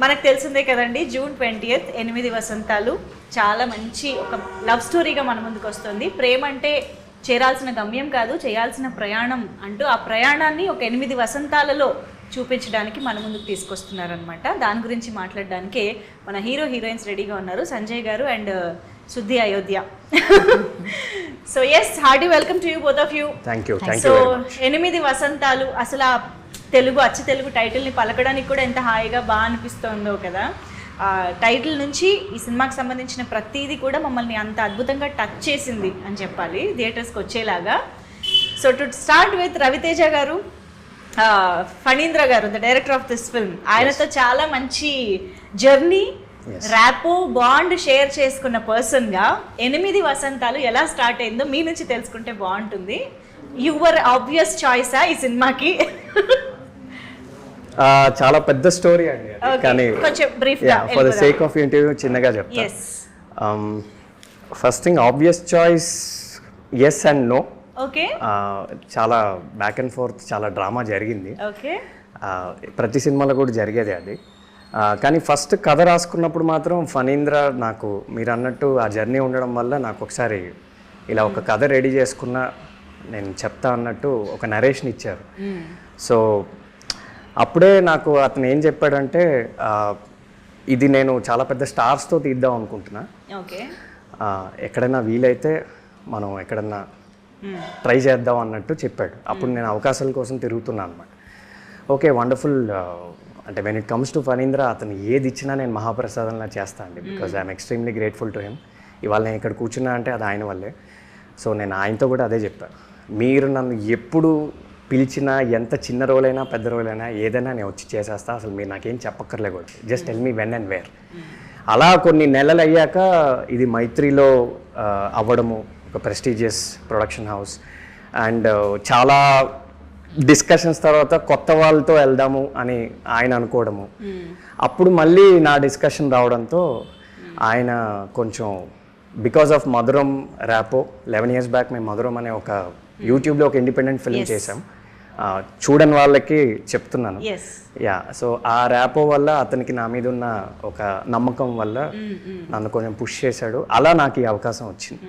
మనకు తెలిసిందే కదండి, June 20th 8 వసంతాలు చాలా మంచి ఒక లవ్ స్టోరీగా మన ముందుకు వస్తుంది. ప్రేమ అంటే చేరాల్సిన గమ్యం కాదు, చేయాల్సిన ప్రయాణం అంటూ ఆ ప్రయాణాన్ని ఒక 8 వసంతాలలో చూపించడానికి మన ముందుకు తీసుకొస్తున్నారనమాట. దాని గురించి మాట్లాడడానికే మన హీరోయిన్స్ రెడీగా ఉన్నారు, Sanjay garu and Shuddhi Ayodhya. So yes, hearty welcome to you both of you. Thank you. So 8 Vasantalu, అసలు ఆ తెలుగు అచ్చ తెలుగు టైటిల్ని పలకడానికి కూడా ఎంత హాయిగా బాగా అనిపిస్తుందో కదా. టైటిల్ నుంచి ఈ సినిమాకి సంబంధించిన ప్రతిదీ కూడా మమ్మల్ని అంత అద్భుతంగా టచ్ చేసింది అని చెప్పాలి, థియేటర్స్కి వచ్చేలాగా. So to start with Ravi Teja garu, Phanindra garu, the director of this film, ఆయనతో చాలా మంచి జర్నీ, ర్యాపో, బాండ్ షేర్ చేసుకున్న పర్సన్గా 8 వసంతాలు ఎలా స్టార్ట్ అయిందో మీ నుంచి తెలుసుకుంటే బాగుంటుంది. యువర్ ఆబ్వియస్ చాయిసా ఈ సినిమాకి? చాలా పెద్ద స్టోరీ అండి, కానీ కొంచెం బ్రీఫ్గా for the sake of interview చిన్నగా చెప్తా. First thing, obvious choice yes and no. Okay, చాలా బ్యాక్ అండ్ ఫోర్త్, చాలా డ్రామా జరిగింది. ఓకే, ప్రతి సినిమాలో కూడా జరిగేది అది. కానీ ఫస్ట్ కథ రాసుకున్నప్పుడు మాత్రం ఫణీంద్ర నాకు, మీరు అన్నట్టు ఆ జర్నీ ఉండడం వల్ల నాకు ఒకసారి ఇలా ఒక కథ రెడీ చేసుకున్న, నేను చెప్తా అన్నట్టు ఒక నరేషన్ ఇచ్చారు. సో అప్పుడే నాకు అతను ఏం చెప్పాడంటే, ఇది నేను చాలా పెద్ద స్టార్స్తో తీద్దాం అనుకుంటున్నా, ఎక్కడైనా వీలైతే మనం ఎక్కడన్నా ట్రై చేద్దాం అన్నట్టు చెప్పాడు. అప్పుడు నేను అవకాశాల కోసం తిరుగుతున్నాను అనమాట. Okay, wonderful. అంటే when it comes to Phanindra, అతను ఏది ఇచ్చినా నేను మహాప్రసాదంలా చేస్తాను అండి, because I'm extremely grateful to him. ఇవాళ నేను ఇక్కడ కూర్చున్నా అంటే అది ఆయన వల్లే. సో నేను ఆయనతో కూడా అదే చెప్పాను, మీరు నన్ను ఎప్పుడు పిలిచినా, ఎంత చిన్న రోలైనా పెద్ద రోలైనా ఏదైనా నేను వచ్చి చేసేస్తా, అసలు మీరు నాకేం చెప్పక్కర్లే కూడా, just tell me when and where. అలా కొన్ని నెలలు అయ్యాక ఇది మైత్రిలో అవ్వడము, ఒక ప్రెస్టీజియస్ ప్రొడక్షన్ హౌస్, అండ్ చాలా డిస్కషన్స్ తర్వాత కొత్త వాళ్ళతో వెళ్దాము అని ఆయన అనుకోవడము. అప్పుడు మళ్ళీ నా డిస్కషన్ రావడంతో ఆయన కొంచెం, బికాస్ ఆఫ్ మధురం ర్యాపో, 11 years బ్యాక్ మేము మధురం అనే ఒక యూట్యూబ్లో ఒక ఇండిపెండెంట్ ఫిల్మ్ చేసాం. చూడని వాళ్ళకి చెప్తున్నాను. యా, సో ఆ ర్యాపో వల్ల అతనికి నా మీద ఉన్న ఒక నమ్మకం వల్ల నన్ను కొంచెం పుష్ చేశాడు. అలా నాకు ఈ అవకాశం వచ్చింది.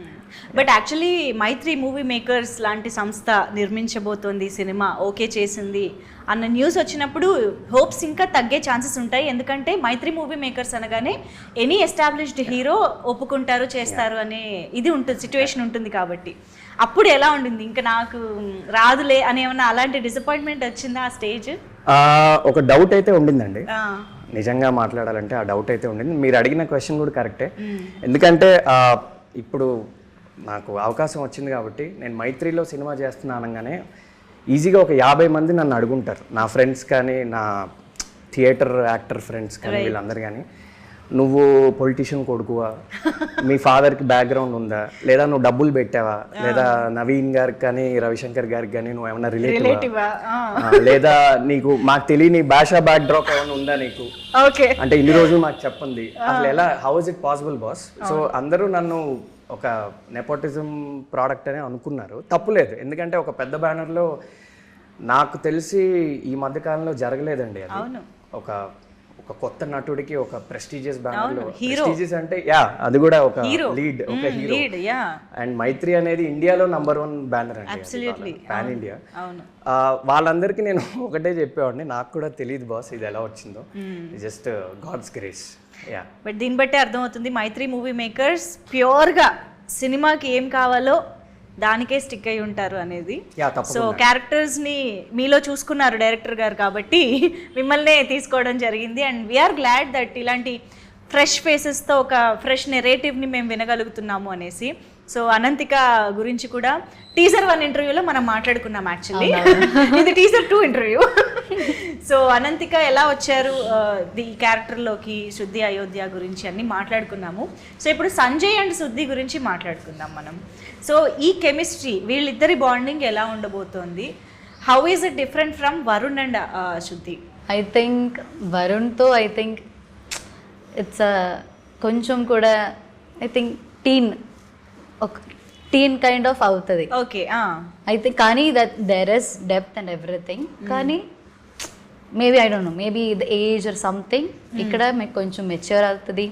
But actually Mythri Movie Makers లాంటి సంస్థ నిర్మించబోతోంది సినిమా, ఓకే చేసింది అన్న న్యూస్ వచ్చినప్పుడు హోప్స్ ఇంకా తగ్గే ఛాన్సెస్ ఉంటాయి. ఎందుకంటే మైత్రి మూవీ మేకర్స్ అనగానే ఎనీ ఎస్టాబ్లిష్డ్ హీరో ఒప్పుకుంటారు, చేస్తారు అనే ఇది ఉంటుంది, సిచ్యువేషన్ ఉంటుంది. కాబట్టి అప్పుడు ఎలా ఉండింది? ఇంకా నాకు రాదులే అని ఏమన్నా అలాంటి డిసప్పాయింట్మెంట్ వచ్చిందా ఆ స్టేజ్? ఒక డౌట్ అయితే ఉండిందండి, నిజంగా మాట్లాడాలంటే ఆ డౌట్ అయితే ఉండింది. మీరు అడిగిన క్వశ్చన్ కూడా కరెక్టే. ఎందుకంటే ఇప్పుడు నాకు అవకాశం వచ్చింది కాబట్టి, నేను మైత్రిలో సినిమా చేస్తున్నా అనగానే ఈజీగా ఒక 50 మంది నన్ను అడుగుంటారు, నా ఫ్రెండ్స్ కానీ, నా థియేటర్ యాక్టర్ ఫ్రెండ్స్ కానీ, వీళ్ళందరూ కానీ, నువ్వు పొలిటీషియన్ కొడుకువా, మీ ఫాదర్కి బ్యాక్గ్రౌండ్ ఉందా, లేదా నువ్వు డబ్బులు పెట్టావా, లేదా నవీన్ గారికి కానీ రవిశంకర్ గారికి కానీ నువ్వు ఏమన్నా రిలేటివా, లేదా నీకు మాకు తెలియని భాషా బ్యాక్ డ్రాప్ ఏమైనా ఉందా నీకు, అంటే ఇన్ని రోజులు మాకు చెప్పండి, అసలు ఎలా, how is it possible boss? So అందరూ నన్ను ఒక నెపోటిజం ప్రోడక్ట్ అని అనుకున్నారు. తప్పులేదు, ఎందుకంటే ఒక పెద్ద బ్యానర్లో నాకు తెలిసి ఈ మధ్యకాలంలో జరగలేదండి అది. ఒక కొత్త నటుడికి ఒక ప్రెస్టీజియస్ బ్యానర్లో, ప్రెస్టీజియస్ అంటే అది కూడా ఒక లీడ్, ఒక హీరో. అండ్ మైత్రి అనేది ఇండియాలో #1 బ్యానర్ అండి, పాన్ ఇండియా. వాళ్ళందరికీ నేను ఒకటే చెప్పేవాడిని, నాకు కూడా తెలియదు బాస్ ఇది ఎలా వచ్చిందో, జస్ట్ గాడ్స్ గ్రేస్. బట్ దీన్ని బట్టే అర్థమవుతుంది మైత్రి మూవీ మేకర్స్ ప్యూర్గా సినిమాకి ఏం కావాలో దానికే స్టిక్ అయి ఉంటారు అనేది. సో క్యారెక్టర్స్ని మీలో చూసుకున్నారు డైరెక్టర్ గారు కాబట్టి మిమ్మల్నే తీసుకోవడం జరిగింది. అండ్ వీఆర్ గ్లాడ్ దట్ ఇలాంటి ఫ్రెష్ ఫేసెస్తో ఒక ఫ్రెష్ నెరేటివ్ని మేము వినగలుగుతున్నాము అనేసి. సో అనంతిక గురించి కూడా టీజర్ 1 ఇంటర్వ్యూలో మనం మాట్లాడుకున్నాం. యాక్చువల్లీ ఇది టీజర్ 2 ఇంటర్వ్యూ. సో అనంతిక ఎలా వచ్చారు ఈ క్యారెక్టర్లోకి, శుద్ధి అయోధ్య గురించి అన్ని మాట్లాడుకున్నాము. సో ఇప్పుడు సంజయ్ అండ్ శుద్ధి గురించి మాట్లాడుకుందాం మనం. సో ఈ కెమిస్ట్రీ, వీళ్ళిద్దరి బాండింగ్ ఎలా ఉండబోతోంది? How is it different from Varun and Shuddhi? I think వరుణ్తో ఇట్స్ కొంచెం కూడా I think teen kind of అవుతుంది. ఓకే, అయితే కానీ that there is depth and everything. కానీ maybe I don't know, maybe the age or something. ఇక్కడ మీకు కొంచెం మెచ్యూర్ అవుతుంది.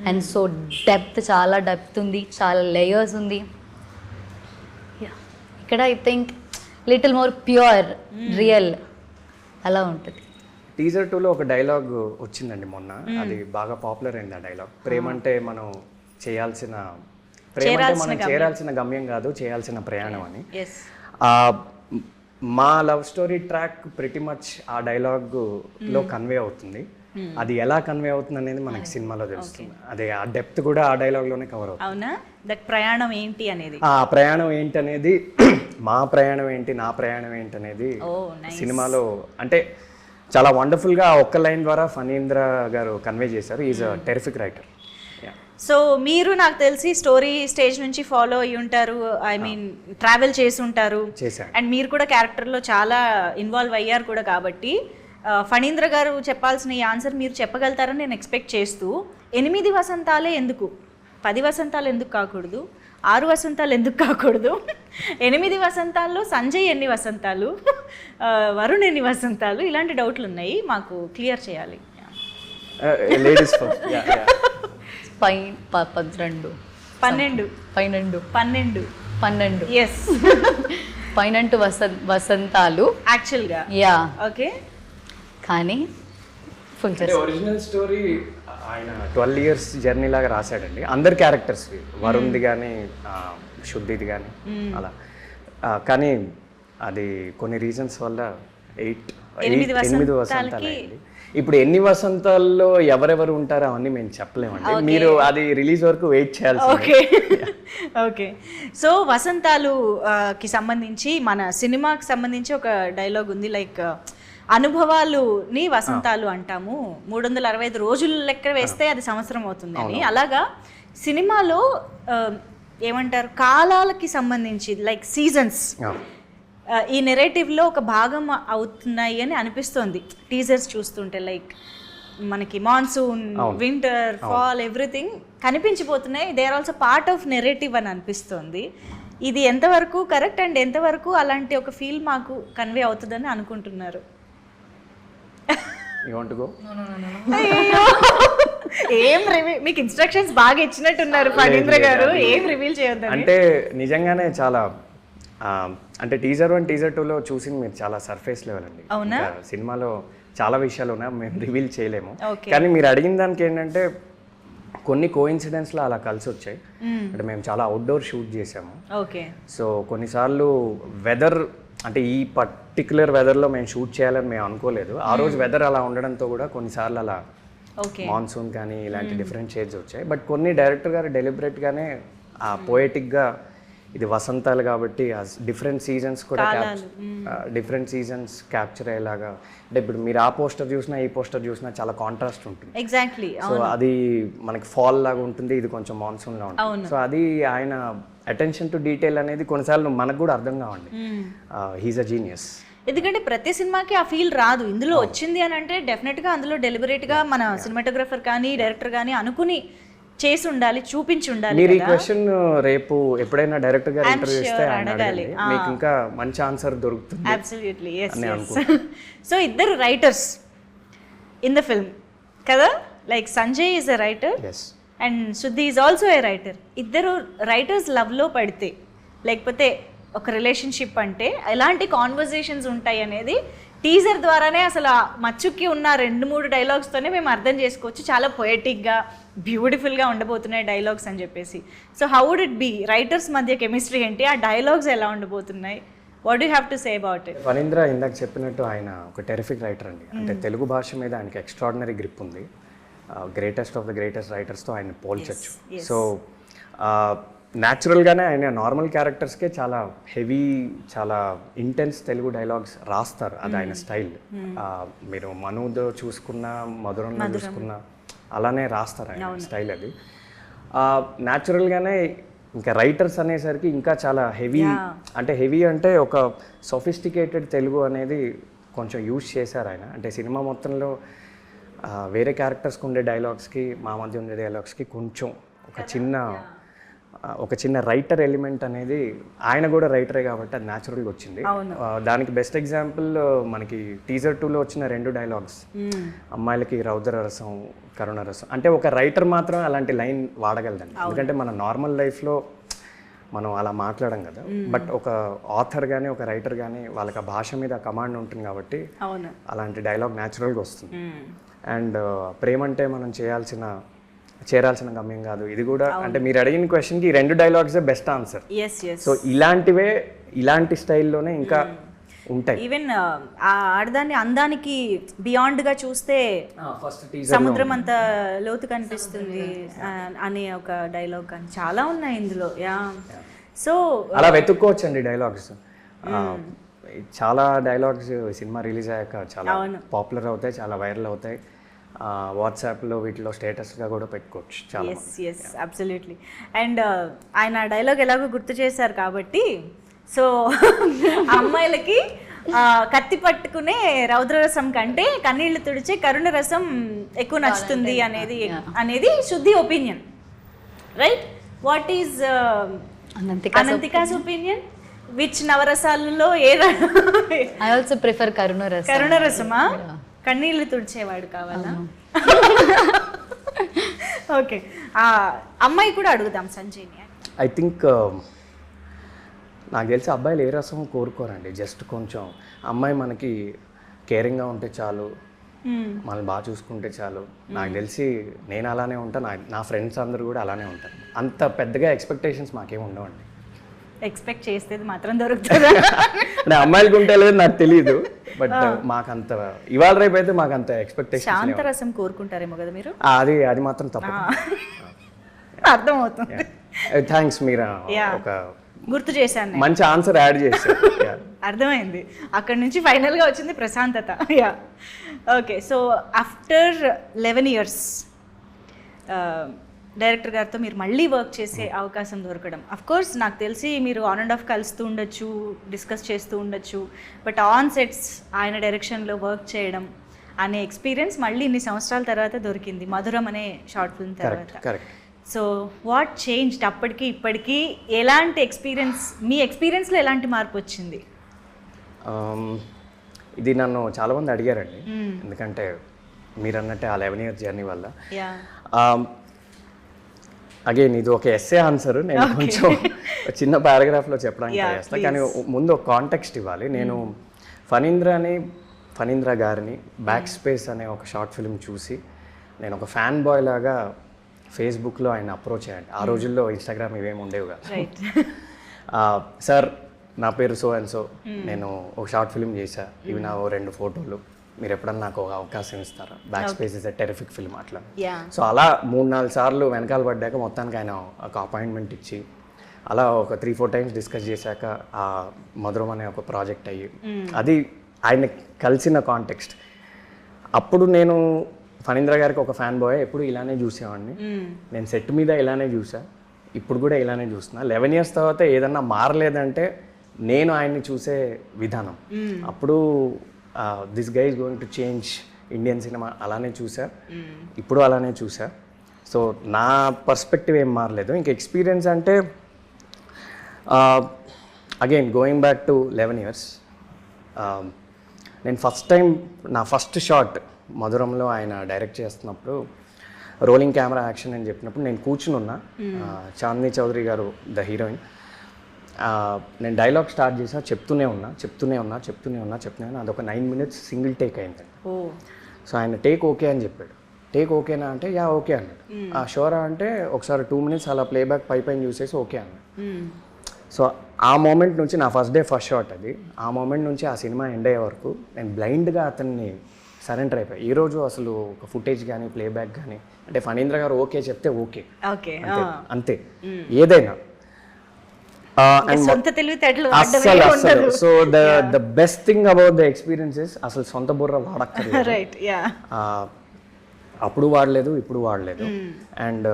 అండ్ సో డెప్త్, చాలా డెప్త్ ఉంది, చాలా లేయర్స్ ఉంది. ఇక్కడ I think little more pure, real అలా ఉంటుంది. టీజర్ 2లో ఒక డైలాగ్ వచ్చిందండి మొన్న, అది బాగా పాపులర్ అయింది. ఆ డైలాగ్, ప్రేమంటే మనం చేయాల్సిన చేరాల్సిన గమ్యం కాదు, చేయాల్సిన ప్రయాణం అని. మా love story track pretty much ఆ డైలాగ్ లో కన్వే అవుతుంది. అది ఎలా కన్వే అవుతుంది అనేది మనకి సినిమాలో తెలుస్తుంది. అదే ఆ డెప్త్ కూడా ఆ డైలాగ్ లోనే కవర్ అవుతుంది. అవునా? దట్ ప్రయాణం ఏంటి అనేది, ఆ ప్రయాణం ఏంటి అనేది, మా ప్రయాణం ఏంటి, నా ప్రయాణం ఏంటి అనేది సినిమాలో అంటే చాలా వండర్ఫుల్ గా ఒక్క లైన్ ద్వారా ఫణీంద్ర గారు కన్వే చేశారు. Is a terrific writer. So మీరు నాకు తెలిసి స్టోరీ స్టేజ్ నుంచి ఫాలో అయ్యి ఉంటారు, ఐ మీన్ ట్రావెల్ చేసి ఉంటారు, అండ్ మీరు కూడా క్యారెక్టర్లో చాలా ఇన్వాల్వ్ అయ్యారు కూడా. కాబట్టి ఫణీంద్ర గారు చెప్పాల్సిన ఈ ఆన్సర్ మీరు చెప్పగలుగుతారని నేను ఎక్స్పెక్ట్ చేస్తూ, 8 వసంతాలే ఎందుకు, 10 వసంతాలు ఎందుకు కాకూడదు, 6 వసంతాలు ఎందుకు కాకూడదు, 8 వసంతాల్లో సంజయ్ ఎన్ని వసంతాలు, వరుణ్ ఎన్ని వసంతాలు, ఇలాంటి డౌట్లు ఉన్నాయి, మాకు క్లియర్ చేయాలి. Ladies first. 12 ఎస్ 12 వసంతాలు యాక్చువల్గా. Yeah, okay. కానీ ఫుల్ ఒరిజినల్ స్టోరీ ఆయన 12 years జర్నీ లాగా రాశాడండి. అందరి క్యారెక్టర్స్, వరుణ్ది కానీ శుద్ధిది కానీ అలా. కానీ అది కొన్ని రీజన్స్ వల్ల 8 వసంతాలు అయింది. ఇప్పుడు ఎన్ని వసంతాల్లో ఎవరెవరు ఉంటారో అవన్నీ మేము చెప్పలేమండి. మీరు అది రిలీజ్ వరకు వెయిట్ చేయాలి. Okay okay. సో వసంతాలు కి సంబంధించి మన సినిమాకి సంబంధించి ఒక డైలాగ్ ఉంది, లైక్ అనుభవాలుని వసంతాలు అంటాము, 365 రోజులు లెక్క వేస్తే అది సంవత్సరం అవుతుంది అని. అలాగా సినిమాలో ఏమంటారు, కాలాలకి సంబంధించి లైక్ సీజన్స్ ఈ నెరేటివ్లో ఒక భాగం అవుతున్నాయి అని అనిపిస్తుంది టీజర్స్ చూస్తుంటే. లైక్ మనకి మాన్సూన్, వింటర్, ఫాల్, ఎవ్రీథింగ్ కనిపించిపోతున్నాయి. They are also part of narrative అని అనిపిస్తుంది. ఇది ఎంతవరకు కరెక్ట్ అండ్ ఎంతవరకు అలాంటి ఒక ఫీల్ మాకు కన్వే అవుతుందని అనుకుంటున్నారు? ఏం మీకు ఇన్స్ట్రక్షన్స్ బాగా ఇచ్చినట్టున్నారు ఫణీంద్ర గారు, ఏం రివీల్ చేయొద్దు అంటే. నిజంగానే చాలా అంటే టీజర్ 1, టీజర్ 2లో చూసింది మీరు చాలా సర్ఫేస్ లెవెల్ అండి. సినిమాలో చాలా విషయాలు ఉన్నాయి, మేము రివీల్ చేయలేము. కానీ మీరు అడిగిన దానికి ఏంటంటే కొన్ని కోఇన్సిడెంట్స్లో అలా కలిసి వచ్చాయి. అంటే మేము చాలా అవుట్డోర్ షూట్ చేసాము. సో కొన్నిసార్లు వెదర్, అంటే ఈ పర్టికులర్ వెదర్లో మేము షూట్ చేయాలని మేము అనుకోలేదు. ఆ రోజు వెదర్ అలా ఉండడంతో కూడా కొన్నిసార్లు అలా మాన్సూన్ కానీ ఇలాంటి డిఫరెంట్ షేడ్స్ వచ్చాయి. బట్ కొన్ని డైరెక్టర్ గారు డెలిబరేట్గానే ఆ పోయటిక్గా ఇది వసంతాలు కాబట్టి డిఫరెంట్ సీజన్స్ కూడా డిఫరెంట్ సీజన్స్ క్యాప్చర్ అయ్యేలాగా. అంటే ఇప్పుడు మీరు ఆ పోస్టర్ చూసినా ఈ పోస్టర్ చూసినా చాలా కాంట్రాస్ట్ ఉంటుంది. ఎగ్జాక్ట్లీ. సో అది మనకి ఫాల్ లాగా ఉంటుంది, ఇది కొంచెం మాన్సూన్ లా ఉంటుంది. సో అది ఆయన అటెన్షన్ టు డీటెయిల్ అనేది కొన్నిసార్లు మనకు కూడా అర్థం కావండి. He's a genius. ఎందుకంటే ప్రతి సినిమాకి ఆ ఫీల్ రాదు. ఇందులో వచ్చింది అని అంటే డెఫినెట్గా అందులో డెలిబరేట్గా మన సినిమాటోగ్రఫర్ కానీ డైరెక్టర్ కానీ అనుకుని చేసి ఉండాలి, చూపించి ఉండాలి. మీరు ఈ క్వశ్చన్ రేపు ఎప్పుడైనా డైరెక్టర్ గారు ఇంటర్వ్యూ ఇస్తే అడగాలి, మీకు ఇంకా మంచి ఆన్సర్ దొరుకుతుంది. Absolutely yes. సో ఇద్దరు రైటర్స్ ఇన్ ద ఫిల్మ్ కదా, like Sanjay is a writer and శుద్ధి ఈజ్ ఆల్సో ఏ రైటర్. ఇద్దరు రైటర్స్ లవ్లో పడితే, లేకపోతే ఒక రిలేషన్షిప్ అంటే ఎలాంటి కాన్వర్జేషన్స్ ఉంటాయి అనేది టీజర్ ద్వారానే అసలు మచ్చుకి ఉన్న 2-3 డైలాగ్స్తోనే మేము అర్థం చేసుకోవచ్చు. చాలా పొయటిక్గా, బ్యూటిఫుల్గా ఉండబోతున్నాయి డైలాగ్స్ అని చెప్పేసి. So how would it be, writers మధ్య కెమిస్ట్రీ ఏంటి, ఆ డైలాగ్స్ ఎలా ఉండబోతున్నాయి, what do have to say about it? Phanindra ఇందాక చెప్పినట్టు ఆయన ఒక టెరిఫిక్ రైటర్ అండి. అంటే తెలుగు భాష మీద ఆయనకి ఎక్స్ట్రాడినరీ గ్రిప్ ఉంది. గ్రేటెస్ట్ ఆఫ్ ద గ్రేటెస్ట్ రైటర్స్తో ఆయన పోల్చొచ్చు. సో న్యాచురల్గానే ఆయన నార్మల్ క్యారెక్టర్స్కే చాలా హెవీ, చాలా ఇంటెన్స్ తెలుగు డైలాగ్స్ రాస్తారు. అది ఆయన స్టైల్. మీరు మనుదో చూసుకున్నా, మధురంలో చూసుకున్నా అలానే రాస్తారు ఆయన స్టైల్. అది న్యాచురల్గానే. ఇంకా రైటర్స్ అనేసరికి ఇంకా చాలా హెవీ, అంటే హెవీ అంటే ఒక సొఫిస్టికేటెడ్ తెలుగు అనేది కొంచెం యూజ్ చేశారు ఆయన. అంటే సినిమా మొత్తంలో వేరే క్యారెక్టర్స్కి ఉండే డైలాగ్స్కి, మా మధ్య ఉండే డైలాగ్స్కి కొంచెం ఒక చిన్న ఒక చిన్న రైటర్ ఎలిమెంట్ అనేది, ఆయన కూడా రైటరే కాబట్టి అది న్యాచురల్గా వచ్చింది. దానికి బెస్ట్ ఎగ్జాంపుల్ మనకి టీజర్ 2లో వచ్చిన 2 డైలాగ్స్, అమ్మాయిలకి రౌద్ర రసం కరుణ రసం. అంటే ఒక రైటర్ మాత్రం అలాంటి లైన్ వాడగలదండి, ఎందుకంటే మన నార్మల్ లైఫ్లో మనం అలా మాట్లాడడం కదా. బట్ ఒక ఆథర్ కానీ ఒక రైటర్ కానీ వాళ్ళకి ఆ భాష మీద కమాండ్ ఉంటుంది కాబట్టి అలాంటి డైలాగ్ న్యాచురల్గా వస్తుంది. అండ్ ప్రేమ అంటే మనం చేరాల్సిన గమ్యం కాదు, ఇది కూడా అంటే మీరు అడిగిన క్వశ్చన్కి 2 డైలాగ్సే బెస్ట్ ఆన్సర్. సో ఇలాంటి స్టైల్లోనే ఇంకా ఉంటాయి. ఈవెన్ ఆ ఆడదాన్ని అందానికి బియాండ్ గా చూస్తే సముద్రం అంత లోతు కనిపిస్తుంది అనే ఒక డైలాగ్ కానీ చాలా ఉన్నాయి ఇందులో. సో అలా వెతుక్కోవచ్చండి డైలాగ్స్. చాలా డైలాగ్స్ సినిమా రిలీజ్ అయ్యాక చాలా పాపులర్ అవుతాయి, చాలా వైరల్ అవుతాయి. వాట్సాప్లో వీటిలో స్టేటస్గా కూడా పెట్టుకోవచ్చు చాలా. Yes absolutely. అండ్ ఆయన డైలాగ్ ఎలాగో గుర్తు చేశారు కాబట్టి, సో అమ్మాయిలకి కత్తి పట్టుకునే రౌద్రరసం కంటే కన్నీళ్లు తుడిచే కరుణ రసం ఎక్కువ నచ్చుతుంది అనేది Shuddhi opinion, right? What is Ananthika's opinion? Which నవరసాలలో I also prefer కరుణ రసమా? కన్నీళ్లు తుడిచేవాడు కావాలా? ఓకే, అమ్మాయి కూడా అడుగుదాం సంజయ్ని. ఐ థింక్ నాకు తెలిసి అబ్బాయిలు ఏ రసం కోరుకోరండి, జస్ట్ కొంచెం అమ్మాయి మనకి కేరింగ్గా ఉంటే చాలు, మనల్ని బాగా చూసుకుంటే చాలు. నాకు తెలిసి నేను అలానే ఉంటాను, నా ఫ్రెండ్స్ అందరూ కూడా అలానే ఉంటారు. అంత పెద్దగా ఎక్స్పెక్టేషన్స్ మాకేం ఉండవండి. ఎక్స్పెక్ట్ చేస్తే మాత్రం దొరుకుతుందా? అంటే అమ్మాయిలకు ఉంటే లేదు నాకు తెలియదు, బట్ మాకంత ఇవాళ రేపు అయితే మాకంత ఎక్స్పెక్టేషన్. శాంతరసం కోరుకుంటారేమో కదా మీరు? అది మాత్రం తప్ప. అర్థమవుతుంది. థ్యాంక్స్, మీరు ఒక గుర్తు చేశాను, మంచి ఆన్సర్ యాడ్ చేశారు. అర్థమైంది. అక్కడ నుంచి ఫైనల్గా వచ్చింది ప్రశాంతత. Okay, so after 11 years director గారితో మీరు మళ్ళీ వర్క్ చేసే అవకాశం దొరకడం, అఫ్ కోర్స్ నాకు తెలిసి మీరు ఆన్ అండ్ ఆఫ్ కలుస్తూ ఉండొచ్చు, డిస్కస్ చేస్తూ ఉండొచ్చు, బట్ ఆన్ సెట్స్ ఆయన డైరెక్షన్లో వర్క్ చేయడం అనే ఎక్స్పీరియన్స్ మళ్ళీ ఇన్ని సంవత్సరాల తర్వాత దొరికింది మధురం అనే షార్ట్ ఫిల్మ్ తర్వాత. సో వాట్ చేంజ్డ్ అప్పటికి ఇప్పటికీ? ఎలాంటి ఎక్స్పీరియన్స్, మీ ఎక్స్పీరియన్స్లో ఎలాంటి మార్పు వచ్చింది? ఇది నన్ను చాలామంది అడిగారండి, ఎందుకంటే మీరు అన్నట్టే ఆ 11 years జర్నీ వల్ల. అగైన్ ఇది ఒక ఎస్సే ఆన్సర్, నేను కొంచెం చిన్న పారాగ్రాఫ్లో చెప్పడానికి ట్రై చేస్తాను, కానీ ముందు ఒక కాంటెక్స్ట్ ఇవ్వాలి. నేను ఫణీంద్ర గారిని బ్యాక్ స్పేస్ అనే ఒక షార్ట్ ఫిల్మ్ చూసి నేను ఒక ఫ్యాన్ బాయ్ లాగా ఫేస్బుక్లో ఆయన అప్రోచ్ అయ్యాను. ఆ రోజుల్లో ఇన్స్టాగ్రామ్ ఇవేమి ఉండేవి కాదు. సార్, నా పేరు సో అండ్ సో, నేను ఒక షార్ట్ ఫిల్మ్ చేశా, ఇవి నా 2 photos, మీరు ఎప్పుడన్నా నాకు ఒక అవకాశం ఇస్తారా? Back space is a terrific film అట్లా. సో అలా 3-4 సార్లు వెనకాల పడ్డాక మొత్తానికి ఆయన ఒక అపాయింట్మెంట్ ఇచ్చి అలా ఒక 3-4 times డిస్కస్ చేశాక ఆ మధురం అనే ఒక ప్రాజెక్ట్ అయ్యి, అది ఆయన కలిసిన కాంటెక్స్ట్. అప్పుడు నేను ఫణీంద్ర గారికి ఒక ఫ్యాన్ బాయ్, ఎప్పుడు ఇలానే చూసేవాడిని. నేను సెట్ మీద ఇలానే చూసా, ఇప్పుడు కూడా ఇలానే చూస్తున్నా. 11 years తర్వాత ఏదన్నా మారలేదంటే నేను ఆయన్ని చూసే విధానం. అప్పుడు this guy is going to change Indian cinema అలానే చూసా, ఇప్పుడు అలానే చూసా. సో నా పర్స్పెక్టివ్ ఏం మారలేదు. ఇంకా ఎక్స్పీరియన్స్ అంటే again going back to 11 years, నేను ఫస్ట్ టైం నా ఫస్ట్ షాట్ మధురంలో ఆయన డైరెక్ట్ చేస్తున్నప్పుడు రోలింగ్ కెమెరా యాక్షన్ అని చెప్పినప్పుడు నేను కూర్చుని ఉన్నా. చాందిని చౌదరి గారు ద హీరోయిన్, నేను డైలాగ్ స్టార్ట్ చేసా, చెప్తూనే ఉన్నా. అదొక 9 minutes సింగిల్ టేక్ అయింది. సో ఆయన టేక్ ఓకే అని చెప్పాడు. టేక్ ఓకేనా అంటే యా ఓకే అన్నాడు. షోరా అంటే ఒకసారి 2 minutes అలా ప్లేబ్యాక్ పైన చూసేసి ఓకే అన్నాడు. సో ఆ మూమెంట్ నుంచి నా ఫస్ట్ షాట్ అది. ఆ మూమెంట్ నుంచి ఆ సినిమా ఎండ్ అయ్యే వరకు నేను బ్లైండ్గా అతన్ని సరెండర్ అయిపోయి. ఈరోజు అసలు ఒక ఫుటేజ్ కానీ ప్లేబ్యాక్ కానీ అంటే ఫణీంద్ర గారు ఓకే చెప్తే ఓకే, అంతే ఏదైనా. అసలు so the best thing about the experiences, అసలు సొంత బుర్ర వాడక్కర్లేదు. అప్పుడు వాడలేదు, ఇప్పుడు వాడలేదు. అండ్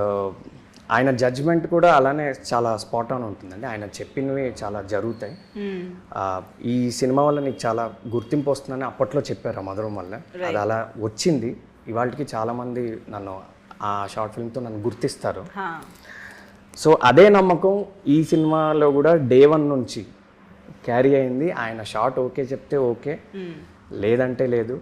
ఆయన జడ్జ్మెంట్ కూడా అలానే చాలా స్పాట్ ఆన్ ఉంటుందండి. ఆయన చెప్పినవి చాలా జరుగుతాయి. ఈ సినిమా వల్ల నీకు చాలా గుర్తింపు వస్తుందని అప్పట్లో చెప్పారు మధురం వల్ల. అది అలా వచ్చింది. ఇవాళకి చాలామంది నన్ను ఆ షార్ట్ ఫిల్మ్తో నన్ను గుర్తిస్తారు. సో అదే నమ్మకం ఈ సినిమాలో కూడా డే 1 నుంచి క్యారీ అయింది. ఆయన షార్ట్ ఓకే చెప్తే ఓకే, లేదంటే లేదు.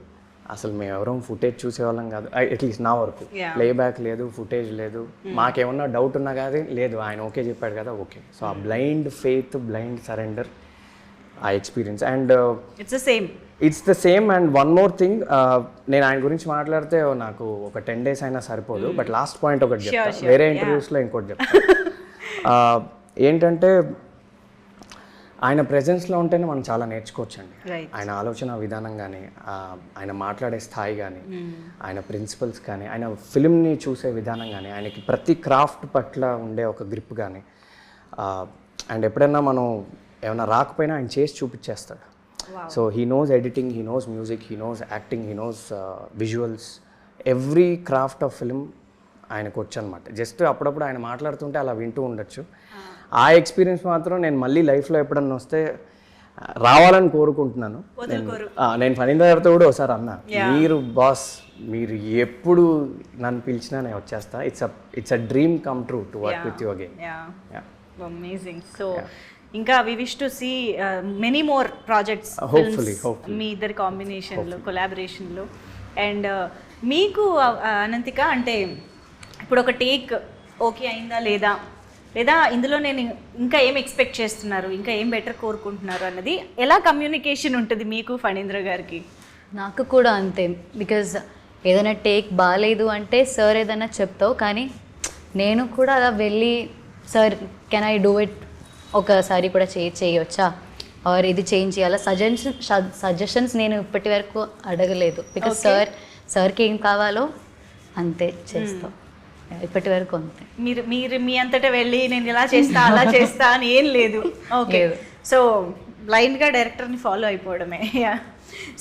అసలు మేము ఎవరం ఫుటేజ్ చూసేవాళ్ళం కాదు, అట్లీస్ట్ నా వరకు. ప్లేబ్యాక్ లేదు, ఫుటేజ్ లేదు, మాకేమన్నా డౌట్ ఉన్నా కానీ లేదు, ఆయన ఓకే చెప్పాడు కదా ఓకే. సో ఆ బ్లైండ్ ఫెయిత్, బ్లైండ్ సరెండర్, ఆ experience. And it's the same. And one more thing, నేను ఆయన గురించి మాట్లాడితే నాకు ఒక 10 days అయినా సరిపోదు, బట్ లాస్ట్ పాయింట్ ఒకటి చెప్తాను, వేరే ఇంటర్వ్యూస్లో ఇంకోటి చెప్తాను. ఏంటంటే ఆయన ప్రెజెన్స్లో ఉంటేనే మనం చాలా నేర్చుకోవచ్చండి. ఆయన ఆలోచన విధానం కానీ, ఆయన మాట్లాడే స్థాయి కానీ, ఆయన ప్రిన్సిపల్స్ కానీ, ఆయన ఫిల్మ్ని చూసే విధానం కానీ, ఆయనకి ప్రతి క్రాఫ్ట్ పట్ల ఉండే ఒక గ్రిప్ కానీ, అండ్ ఎప్పుడైనా మనం ఏమైనా రాకపోయినా ఆయన చేసి చూపించేస్తాడు. So he knows editing, he knows music, he knows acting, he knows visuals, every craft of film ఆయనకు వచ్చు అనమాట. జస్ట్ అప్పుడప్పుడు ఆయన మాట్లాడుతుంటే అలా వింటూ ఉండొచ్చు. ఆ ఎక్స్పీరియన్స్ మాత్రం నేను మళ్ళీ లైఫ్లో ఎప్పుడన్నా వస్తే రావాలని కోరుకుంటున్నాను. నేను ఫణీంద్ర గారితో కూడా ఒకసారి అన్నా, మీరు బాస్, మీరు ఎప్పుడు నన్ను పిలిచినా నేను వచ్చేస్తా. It's a dream come true to work with you again. Amazing. So ఇంకా we wish to see many more projects మీ ఇద్దరి కాంబినేషన్లో, కొలాబరేషన్లో. అండ్ మీకు అనంతిక, అంటే ఇప్పుడు ఒక టేక్ ఓకే అయిందా లేదా, లేదా ఇందులో నేను ఇంకా ఏం ఎక్స్పెక్ట్ చేస్తున్నారు, ఇంకా ఏం బెటర్ కోరుకుంటున్నారు అన్నది ఎలా కమ్యూనికేషన్ ఉంటుంది మీకు ఫణీంద్ర గారికి? నాకు కూడా అంతే. బికాజ్ ఏదైనా టేక్ బాగాలేదు అంటే సార్ ఏదైనా చెప్తావు, కానీ నేను కూడా అలా వెళ్ళి sir can I do it, ఒకసారి కూడా చేయొచ్చా, ఆర్ ఇది చేంజ్ చేయాలా, సజెషన్స్ నేను ఇప్పటి వరకు అడగలేదు. బికాజ్ సార్కి ఏం కావాలో అంతే చేస్తాం ఇప్పటి వరకు అంతే. మీరు మీ అంతటా వెళ్ళి నేను ఇలా చేస్తా అలా చేస్తా అని ఏం లేదు. ఓకే, సో బ్లైండ్గా డైరెక్టర్ని ఫాలో అయిపోవడమే.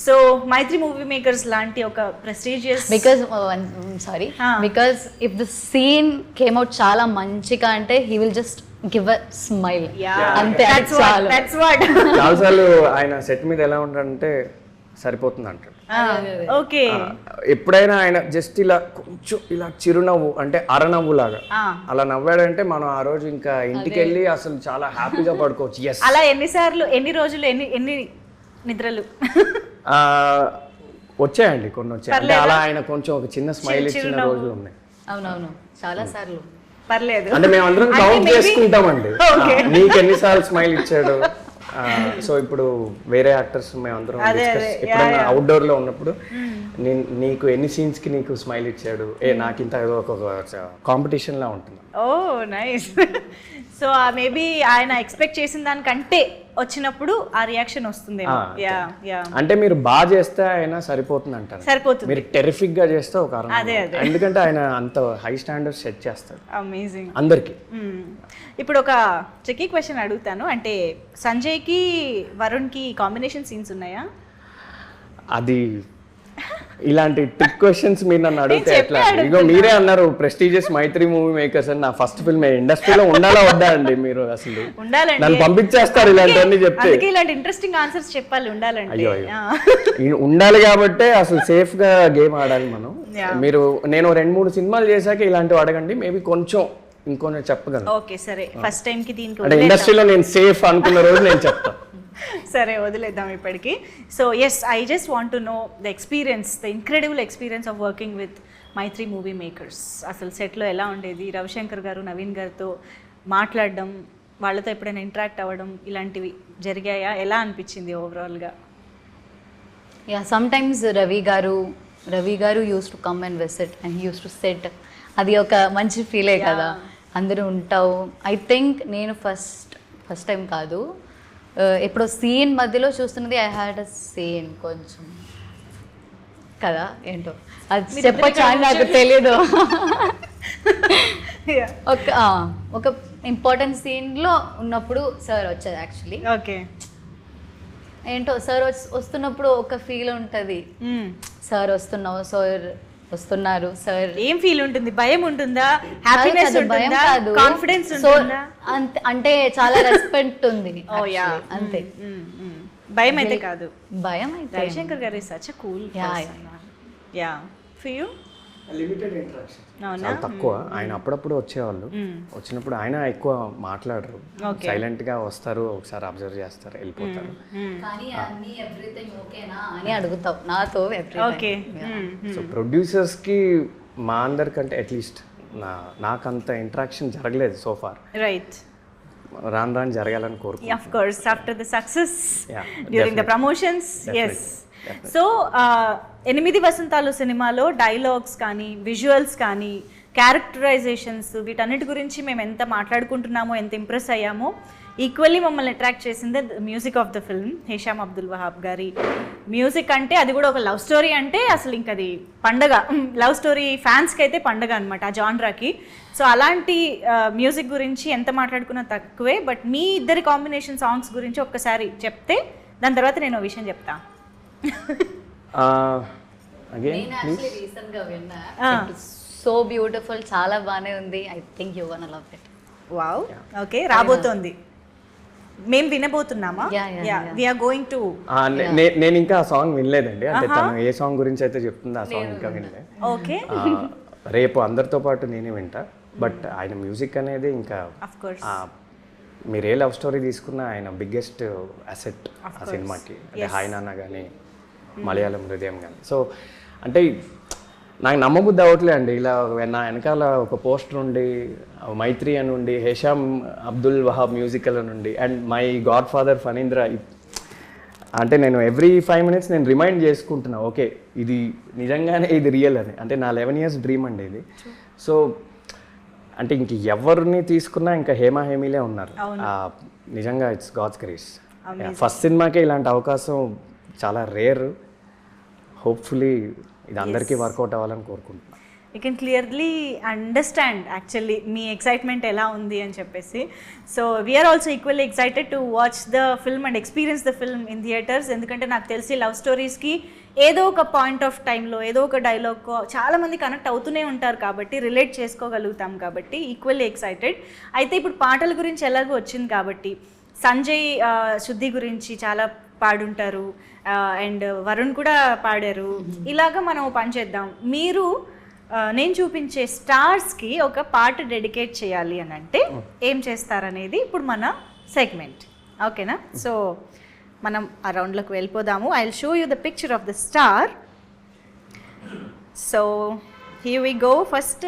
సో మైత్రి మూవీ మేకర్స్ లాంటి ఒక prestigious, because if the scene came out చాలా మంచిగా అంటే he will just give a smile, అంతే. చాలాసార్లు ఆయన సెట్ మీద ఎలా ఉంటాడంటే సరిపోతుంది అంటాడు. ఓకే, ఎప్పుడైనా ఆయన జస్ట్ ఇలా కొంచెం ఇలా చిరునవ్వు, అంటే అరనవ్వు లాగా అలా నవ్వాడంటే మనం ఆ రోజు ఇంకా ఇంటికి వెళ్ళి అసలు చాలా హ్యాపీగా పడుకోవచ్చు. ఎస్, అలా ఎన్నిసార్లు, ఎన్ని రోజులు, ఎన్ని నిద్రలు వచ్చాయండి, కొన్ని వచ్చాయి. అంటే అలా ఆయన కొంచెం ఒక చిన్న స్మైల్ ఇచ్చిన రోజులు ఉన్నాయి. అవునవును, చాలా సార్లు. పర్లేదు, అంటే మేము అందరం కౌంట్ చేసుకుంటామండి, నీకు ఎన్నిసార్లు స్మైల్ ఇచ్చాడు. సో ఇప్పుడు వేరే యాక్టర్స్ మేమందరం ఎప్పుడైనా అవుట్డోర్ లో ఉన్నప్పుడు నీకు ఎన్ని సీన్స్ కి నీకు స్మైల్ ఇచ్చాడు, నాకు ఇంత ఒక కాంపిటీషన్ లా ఉంటుంది. ఓ నైస్. సో మేబీ ఆయన ఎక్స్పెక్ట్ చేసిన దానికంటే వచ్చినప్పుడు ఆ రియాక్షన్ వస్తుంది. అంటే మీరు బాగా చేస్తే ఆయన సరిపోతుంది అంటారు, సరిపోతుంది. మీరు టెరిఫిక్ గా చేస్తే ఒక ఎందుకంటే ఆయన అంత హై స్టాండర్డ్స్ సెట్ చేస్తాడు. అమేజింగ్ అందరికి. ఇప్పుడు ఒక ట్రికీ క్వశ్చన్ అడుగుతాను, అంటే సంజయ్కి వరుణ్కి కాంబినేషన్ సీన్స్ ఉన్నాయా? అది ఇలాంటి ట్రిక్ క్వశ్చన్స్ మీరు నన్ను అడిగితే ఎట్లా? ఇగో మీరే అన్నారు ప్రెస్టీజియస్ మైత్రి మూవీ మేకర్స్ అని. నా ఫస్ట్ ఫిల్మ్ ఇండస్ట్రీలో ఉండాలా వద్దా అండి? మీరు అసలు నన్ను పంపించేస్తారు ఇలాంటివన్నీ చెప్తే. ఇలాంటి ఇంట్రెస్టింగ్ ఆన్సర్స్ చెప్పాలి, ఉండాలండి. అయ్యో ఉండాలి కాబట్టి అసలు సేఫ్ గా గేమ్ ఆడాలి మనం. మీరు నేను 2-3 సినిమాలు చేశాక ఇలాంటివి అడగండి, మేబీ కొంచెం ఇంకొన్ని చెప్పగలను. ఓకే సరే, ఫస్ట్ టైం కి దీనికి అంటే ఇండస్ట్రీలో నేను సేఫ్ అనుకున్న రోజు నేను చెప్తాను. సరే వదిలేద్దాం ఇప్పటికి. So yes, I just want to know the experience, the incredible experience of working with Mythri Movie Makers. అసలు సెట్లో ఎలా ఉండేది, రవిశంకర్ గారు నవీన్ గారితో మాట్లాడడం, వాళ్ళతో ఎప్పుడైనా ఇంటరాక్ట్ అవ్వడం, ఇలాంటివి జరిగాయా? ఎలా అనిపించింది ఓవరాల్గా? యా, సమ్టైమ్స్ రవి గారు use to come and visit and use to set. అది ఒక మంచి ఫీలే కదా, అందరూ ఉంటావు. ఐ థింక్ నేను ఫస్ట్ టైం కాదు, ఎప్పుడో సీన్ మధ్యలో చూస్తున్నది. ఐ హ్యాడ్ అ సీన్ కొంచెం కదా, ఏంటో అది చెప్పొచ్చు అని నాకు తెలియదు. ఒక ఇంపార్టెంట్ సీన్లో ఉన్నప్పుడు సార్ వచ్చారు యాక్చువల్లీ. ఓకే, ఏంటో సార్ వస్తున్నప్పుడు ఒక ఫీల్ ఉంటుంది, సార్ వస్తున్నారు సార్. ఏం ఫీల్ ఉంటుంది? భయం ఉంటుందా, హ్యాపీనెస్ ఉంటుందా, కాన్ఫిడెన్స్ ఉంటుందా? అంటే చాలా రెస్పెక్ట్ ఉంది. అంతే, భయం అయితే కాదు. భయం అయితే రవిశంకర్ గారు is such a cool person. Yeah, for you? Limited interaction, అవునా? చాలా తక్కువ. ఆయన అప్పుడప్పుడు వచ్చేవాళ్ళు, వచ్చినప్పుడు ఆయన ఎక్కువ మాట్లాడరు, సైలెంట్ గా వస్తారు, ఒకసారి అబ్జర్వ్ చేస్తారు, వెళ్ళిపోతారు. కానీ అన్ని ఎవ్రీథింగ్ ఓకేనా అని అడుగుతావు నాతో ఓకే. సో ప్రొడ్యూసర్స్ కి మా అందరికంటే అట్లీస్ట్ నాకంత ఇంటరాక్షన్ జరగలేదు సో ఫార్. రైట్. రాను రాను జరగాలని కోరుకుంటున్నాను. Of course, after the success, Yeah, during the definitely. promotions, yes. So 8 వసంతాలు సినిమాలో డైలాగ్స్ కానీ, విజువల్స్ కానీ, క్యారెక్టరైజేషన్స్, వీటన్నిటి గురించి మేము ఎంత మాట్లాడుకుంటున్నామో, ఎంత ఇంప్రెస్ అయ్యామో, ఈక్వల్లీ మమ్మల్ని అట్రాక్ట్ చేసిందే music of the film. Hesham Abdul Wahab గారి మ్యూజిక్ అంటే, అది కూడా ఒక లవ్ స్టోరీ అంటే అసలు ఇంక అది పండగ. లవ్ స్టోరీ ఫ్యాన్స్కి అయితే పండగ అనమాట ఆ జాన్రాకి. సో అలాంటి మ్యూజిక్ గురించి ఎంత మాట్లాడుకున్నా తక్కువే. బట్ మీ ఇద్దరి కాంబినేషన్ సాంగ్స్ గురించి ఒక్కసారి చెప్తే దాని తర్వాత నేను విషయం చెప్తా. అగైన్ రీసెంట్ గా విన్నా, సో బ్యూటిఫుల్, చాలా బాగానే ఉంది. I think you gonna love it. Wow. Okay, రాబోతోంది, మేము వినబోతున్నామా? We are going to. నేను ఇంకా ఆ సాంగ్ వినలేదండి, అంటే తను ఏ సాంగ్ గురించి అయితే చెప్తుందో ఆ సాంగ్ ఇంకా వినలే. ఓకే. రేపు అందరితో పాటు నేనే వింటా. బట్ ఆయన మ్యూజిక్ అనేది ఇంకా ఆఫ్ కోర్స్ మీరు ఏ లవ్ స్టోరీ తీసుకున్నా ఆయన బిగ్గెస్ట్ అసెట్ ఆ సినిమాకి. అంటే హాయ్ నాన్న కానీ, మలయాళం హృదయం కానీ. సో అంటే నాకు నమ్మబుద్ధి అవ్వట్లే అండి, ఇలా నా వెనకాల ఒక పోస్టర్ ఉండి, మైత్రి అని ఉండి, హేషామ్ అబ్దుల్ వహాబ్ మ్యూజికల్ అని ఉండి, and my God father Phanindra. అంటే నేను ఎవ్రీ 5 minutes నేను రిమైండ్ చేసుకుంటున్నా, ఓకే ఇది నిజంగానే ఇది రియల్ అని. అంటే నా 11 years డ్రీమ్ అండి ఇది. సో అంటే ఇంక ఎవరిని తీసుకున్నా ఇంకా హేమా హేమీలే ఉన్నారు. నిజంగా ఇట్స్ గాడ్స్ గ్రేస్. ఫస్ట్ సినిమాకే ఇలాంటి అవకాశం చాలా రేర్. హోప్ఫుల్లీ ఇది అందరికీ వర్కౌట్ అవ్వాలని కోరుకుంటున్నాను. You can clearly understand actually మీ ఎక్సైట్మెంట్ ఎలా ఉంది అని చెప్పేసి. So we are also equally excited to watch the film and experience the film in theatres. ఎందుకంటే నాకు తెలిసి లవ్ స్టోరీస్కి ఏదో ఒక పాయింట్ ఆఫ్ టైంలో ఏదో ఒక డైలాగ్ చాలామంది కనెక్ట్ అవుతూనే ఉంటారు కాబట్టి, రిలేట్ చేసుకోగలుగుతాం కాబట్టి ఈక్వల్లీ ఎక్సైటెడ్. అయితే ఇప్పుడు పాటల గురించి ఎలాగో వచ్చింది కాబట్టి, సంజయ్ శుద్ధి గురించి చాలా పాడుంటారు, అండ్ వరుణ్ కూడా పాడారు. ఇలాగా మనం పని చేద్దాం. మీరు నేను చూపించే స్టార్స్కి ఒక పాట డెడికేట్ చేయాలి అని అంటే ఏం చేస్తారనేది ఇప్పుడు మన సెగ్మెంట్. ఓకేనా? సో మనం ఆ రౌండ్లోకి వెళ్ళిపోదాము. I will show you the picture of the star. So here we go. First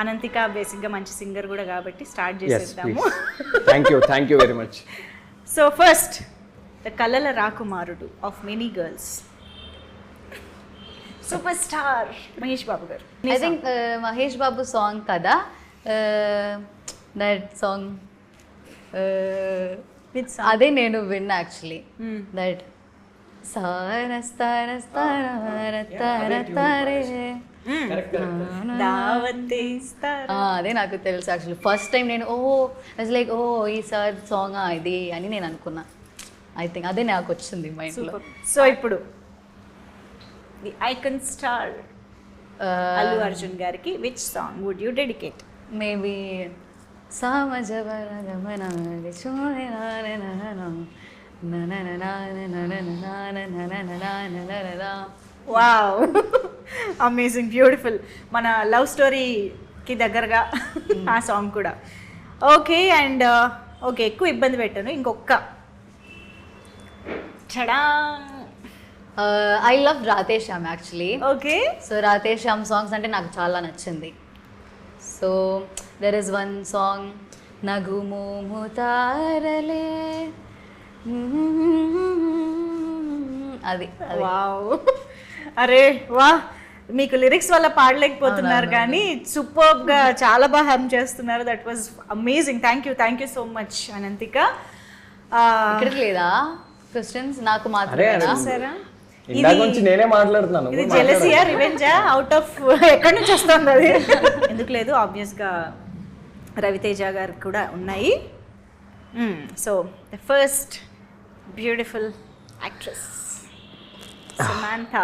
Ananthika బేసిక్గా మంచి సింగర్ కూడా కాబట్టి స్టార్ట్ చేసేద్దాము. Thank you very much. So first the కలల రాకుమారుడు of many girls, super star Mahesh Babu garu. I think Mahesh Babu song కదా, that song అదే నేను విన్నా యాక్చువల్లీ. దట్ అదే నాకు తెలుసు యాక్చువల్లీ. ఫస్ట్ టైం నేను లైక్ ఈ సార్ సాంగ్ ఇది అని నేను అనుకున్నా. ఐ థింక్ అదే నాకు వచ్చింది మైండ్లో. సో ఇప్పుడు the icon star Allu Arjun గారికి which song would you dedicate? Maybe wow, amazing, beautiful. మన లవ్ స్టోరీకి దగ్గరగా ఆ సాంగ్ కూడా. ఓకే, అండ్ ఓకే, ఎక్కువ ఇబ్బంది పెట్టాను. ఇంకొక చడా. I love Radhe Shyam actually. Okay. So Radhe Shyam songs అంటే నాకు చాలా నచ్చింది. So there is one song, Nagumomu Thaarale, అది. వావ్, అరే వా, మీకు లిరిక్స్ వల్ల పాడలేకపోతున్నారు కానీ సూపర్గా చాలా బాగా హమ్ చేస్తున్నారు. That was amazing. Thank you so much Ananthika. ఇక్కడికి లేదా క్వశ్చన్స్? నాకు మాత్రమేనా? సరే, నేనే మాట్లాడుతున్నాను. ఇది జెలసియా, రివెంజా, అవుట్ ఆఫ్ ఎక్కడి నుంచి వస్తుంది అది? ఎందుకు లేదు, ఆబ్వియస్గా రవితేజ గారు కూడా ఉన్నాయి. So the first beautiful actress Samantha.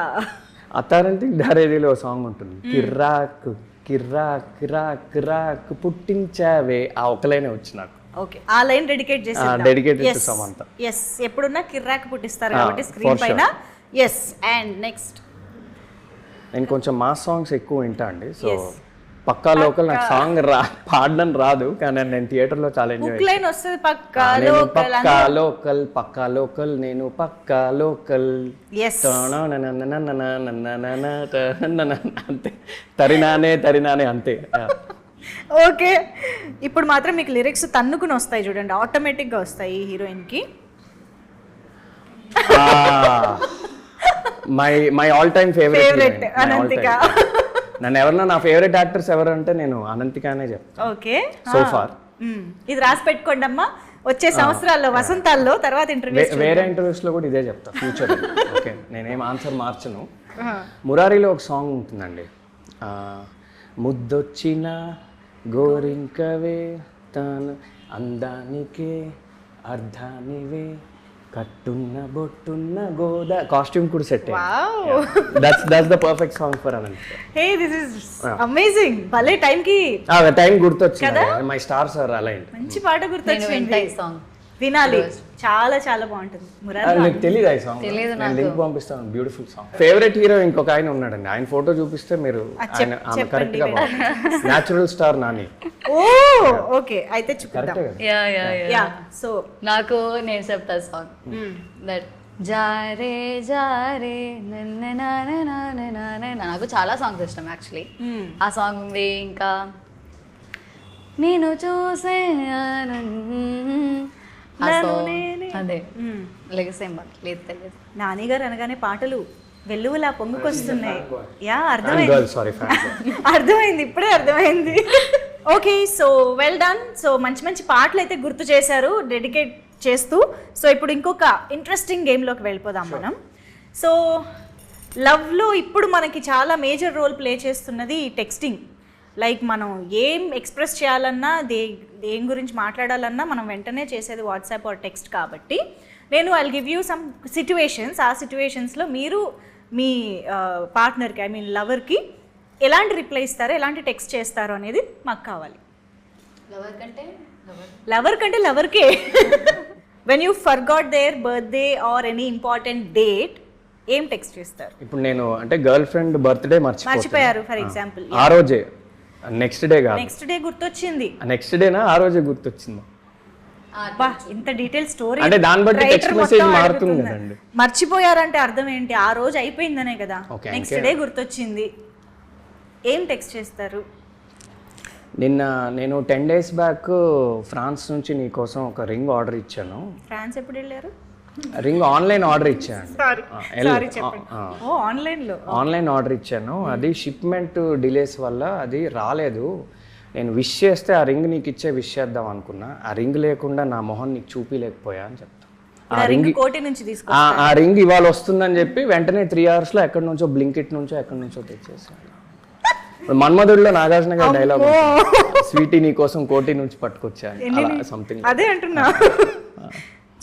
అత్తారంటే డారేదిలో సాంగ్ ఉంటుంది, కిర్రాకు కిర్రాక్ కిరాక్ కిరాక్ పుట్టించావే, ఆ ఒక్కలైనే వచ్చి నాకు. ఓకే, ఆ లైన్ డెడికేట్ చేసి డెడికేటెడ్ టు సమంత. ఎస్, ఎప్పుడున్నా కిర్రాక్ పుట్టిస్తారు కాబట్టి స్క్రీన్ పైన. ఎస్, అండ్ నెక్స్ట్ నేను కొంచెం మాస్ సాంగ్స్ ఎక్కువ వింటా అండి. సో పక్కా లోకల్ నాకు సాంగ్ పాడడం రాదు, కానీ నేను థియేటర్లో చాలా ఎంజాయ్ హుక్ లైన్ వస్తుంది పక్కా నేను లోకల్ పక్కా లోకల్ నేను పక్కా లోకల్ yes అంతే, తరినానే అంతే. ఓకే, ఇప్పుడు మాత్రం మీకు లిరిక్స్ తన్నుకుని వస్తాయి చూడండి, ఆటోమేటిక్గా వస్తాయి హీరోయిన్కి. My all time favourite Ananthika. నన్ను ఎవరన్నా నా ఫేవరెట్ యాక్టర్స్ ఎవరంటే నేను అనంతికానే చెప్తాను. ఓకే, సో ఫార్ ఇది రాసి పెట్టుకోండి అమ్మా, వచ్చే సంవత్సరాల్లో వసంతాల్లో తర్వాత ఇంటర్వ్యూ. వేరే ఇంటర్వ్యూస్ లో కూడా ఇదే చెప్తా ఫ్యూచర్. ఓకే, నేనేం ఆన్సర్ మార్చను. మురారిలో ఒక సాంగ్ ఉంటుందండి, ముద్దొచ్చిన గోరింకవే తాను అందానికే అర్ధానివే కట్టున్న బొట్టున్న గోదా. కాస్ట్యూమ్ కూడా సెట్ అయ్యింది. That's the perfect song for Ananthika. Hey this is amazing. భలే టైం గుర్తొచ్చింది. My stars are aligned. మంచి పాట గుర్తొచ్చింది, సాంగ్ వినాలి. చాలా చాలా బాగుంటుంది. నీకు తెలియదు ఈ సాంగ్? నేను లింక్ పంపిస్తాను. Beautiful song. ఫేవరెట్ హీరో ఇంకొక ఆయన ఉన్నాడండి, ఆయన ఫోటో చూపిస్తే మీరు ఆమె కరెక్ట్ గా న్యాచురల్ స్టార్ నాని. ఓ ఓకే, అయితే చూపిద్దాం. యా సో నాకు నేను చెప్తా సాంగ్ దట్ జారే జారే నాకు చాలా సాంగ్స్ ఇష్టం యాక్చువల్లీ. ఆ సాంగ్ ఉంది, ఇంకా నేను చూసే అదే లెగసేం లేదు తెలియదు. నాని గారు అనగానే పాటలు వెల్లువలా పొంగుకొస్తున్నాయి. యా అర్థమైంది, అర్థమైంది, ఇప్పుడే అర్థమైంది. Okay, so well done. So మంచి మంచి పాటలు అయితే గుర్తు చేశారు డెడికేట్ చేస్తూ. సో ఇప్పుడు ఇంకొక ఇంట్రెస్టింగ్ గేమ్లోకి వెళ్ళిపోదాం మనం. సో లవ్లో ఇప్పుడు మనకి చాలా మేజర్ రోల్ ప్లే చేస్తున్నది టెక్స్టింగ్. లైక్ మనం ఏం ఎక్స్ప్రెస్ చేయాలన్నా, దేని గురించి మాట్లాడాలన్నా మనం వెంటనే చేసేది వాట్సాప్ ఆర్ టెక్స్ట్. కాబట్టి నేను I give you some situations. ఆ సిచ్యువేషన్స్లో మీరు మీ పార్ట్నర్కి, ఐ మీన్ లవర్కి ఎలాంటి రిప్లై ఇస్తారో, ఎలాంటి టెక్స్ట్ చేస్తారో అనేది మాకు కావాలి. లవర్ కంటే లవర్కే. When you forgot there birthday or any important date, ఏం టెక్స్ట్ చేస్తారు? ఇప్పుడు నేను అంటే గర్ల్ ఫ్రెండ్ బర్త్డే మర్చిపోయారు ఫర్ ఎగ్జాంపుల్, ఆ రోజే నెక్స్ట్ డే కాదు, నెక్స్ట్ డే గుర్తొచ్చింది. నెక్స్ట్ డేనా ఆ రోజే గుర్తొచ్చింది. అబ్బా, ఇంత డీటెయిల్ స్టోరీ. అంటే దాన్ని బట్టి టెక్స్ట్ మెసేజ్ మారుతుంది కదండి. మర్చిపోయారంటే అర్థం ఏంటి? ఆ రోజు అయిపోయిందనే కదా. నెక్స్ట్ డే గుర్తొచ్చింది, ఏం టెక్స్ట్ చేస్తారు? నిన్న నేను 10 days బ్యాక్ ఫ్రాన్స్ నుంచి నీ కోసం ఒక రింగ్ ఆర్డర్ ఇచ్చాను. ఫ్రాన్స్ ఎప్పుడు వెళ్ళారు? రింగ్ ఆన్లైన్ ఆర్డర్ ఇచ్చాను. ఆన్లైన్ ఆర్డర్ ఇచ్చాను. అది షిప్మెంట్ డిలేస్ వల్ల అది రాలేదు. నేను విష్ చేస్తే ఆ రింగ్ నీకు ఇచ్చే విష్ చేద్దాం అనుకున్నా. ఆ రింగ్ లేకుండా నా మొహం నీకు చూపిలేకపోయా అని చెప్తా. ఆ రింగ్ ఇవాళ వస్తుందని చెప్పి వెంటనే 3 hours లో ఎక్కడి నుంచో బ్లింకిట్ నుంచో ఎక్కడి నుంచో తెచ్చేసాను. మన్మధుడిలో నాగార్జున గారి డైలాగ్, స్వీటీ నీ కోసం కోటి నుంచి పట్టుకొచ్చాను సంథింగ్. అదే అంటున్నా.